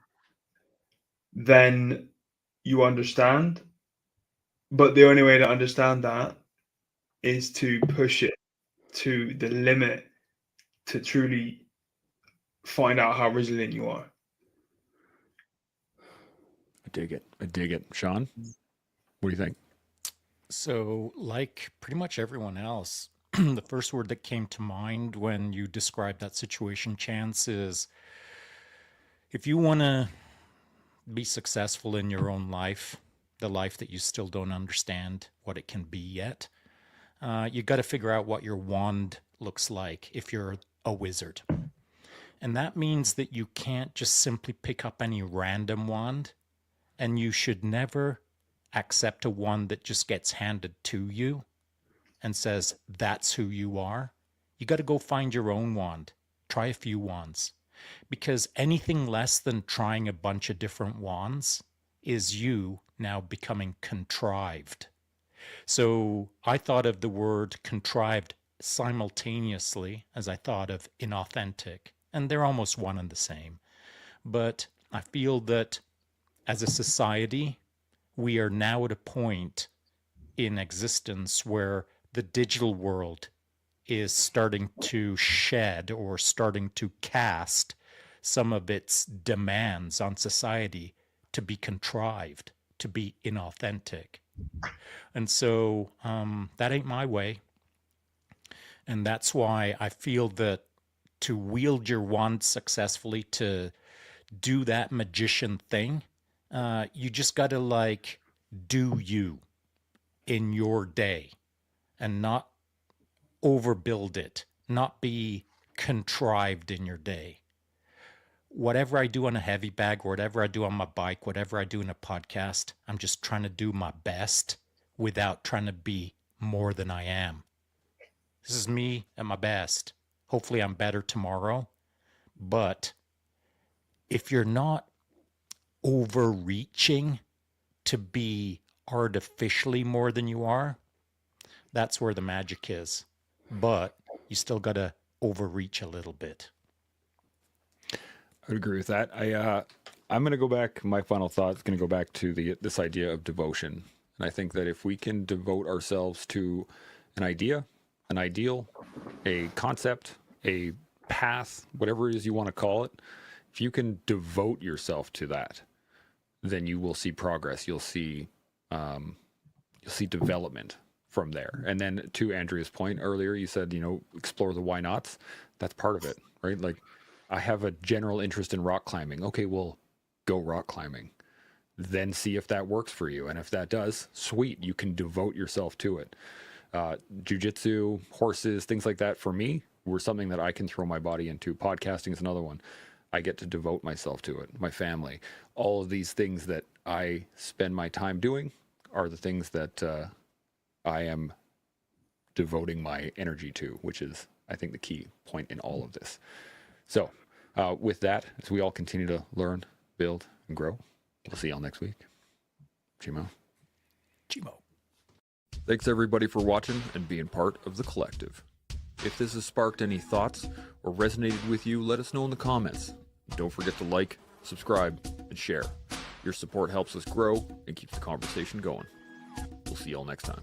than you understand. But the only way to understand that is to push it to the limit to truly find out how resilient you are. I dig it. I dig it. Shaun, what do you think? So, like pretty much everyone else, the first word that came to mind when you described that situation, Chance, is if you want to be successful in your own life, the life that you still don't understand what it can be yet, you got to figure out what your wand looks like if you're a wizard. And that means that you can't just simply pick up any random wand, and you should never accept a wand that just gets handed to you and says, that's who you are. You got to go find your own wand. Try a few wands. Because anything less than trying a bunch of different wands is you now becoming contrived. So I thought of the word contrived simultaneously as I thought of inauthentic. And they're almost one and the same. But I feel that as a society, we are now at a point in existence where the digital world is starting to shed or starting to cast some of its demands on society to be contrived, to be inauthentic. And so that ain't my way. And that's why I feel that to wield your wand successfully, to do that magician thing, you just got to do you in your day and not overbuild it, not be contrived in your day. Whatever I do on a heavy bag, or whatever I do on my bike, whatever I do in a podcast, I'm just trying to do my best without trying to be more than I am. This is me at my best. Hopefully I'm better tomorrow. But if you're not overreaching to be artificially more than you are, that's where the magic is. But you still got to overreach a little bit. I would agree with that. I'm going to go back. My final thought is going to go back to this idea of devotion. And I think that if we can devote ourselves to an idea, an ideal, a concept, a path, whatever it is you want to call it, if you can devote yourself to that, then you will see progress. You'll see development from there. And then to Andrea's point earlier, you said, explore the why nots. That's part of it, right? Like, I have a general interest in rock climbing. Okay, well, go rock climbing. Then see if that works for you. And if that does, sweet, you can devote yourself to it. Jiu-jitsu, horses, things like that for me were something that I can throw my body into. Podcasting is another one. I get to devote myself to it. My family, all of these things that I spend my time doing are the things that I am devoting my energy to, which is, I think, the key point in all of this. So with that, as we all continue to learn, build, and grow, we'll see y'all next week. Chimo. Chimo. Thanks everybody for watching and being part of the collective. If this has sparked any thoughts or resonated with you, let us know in the comments. Don't forget to like, subscribe, and share. Your support helps us grow and keeps the conversation going. We'll see y'all next time.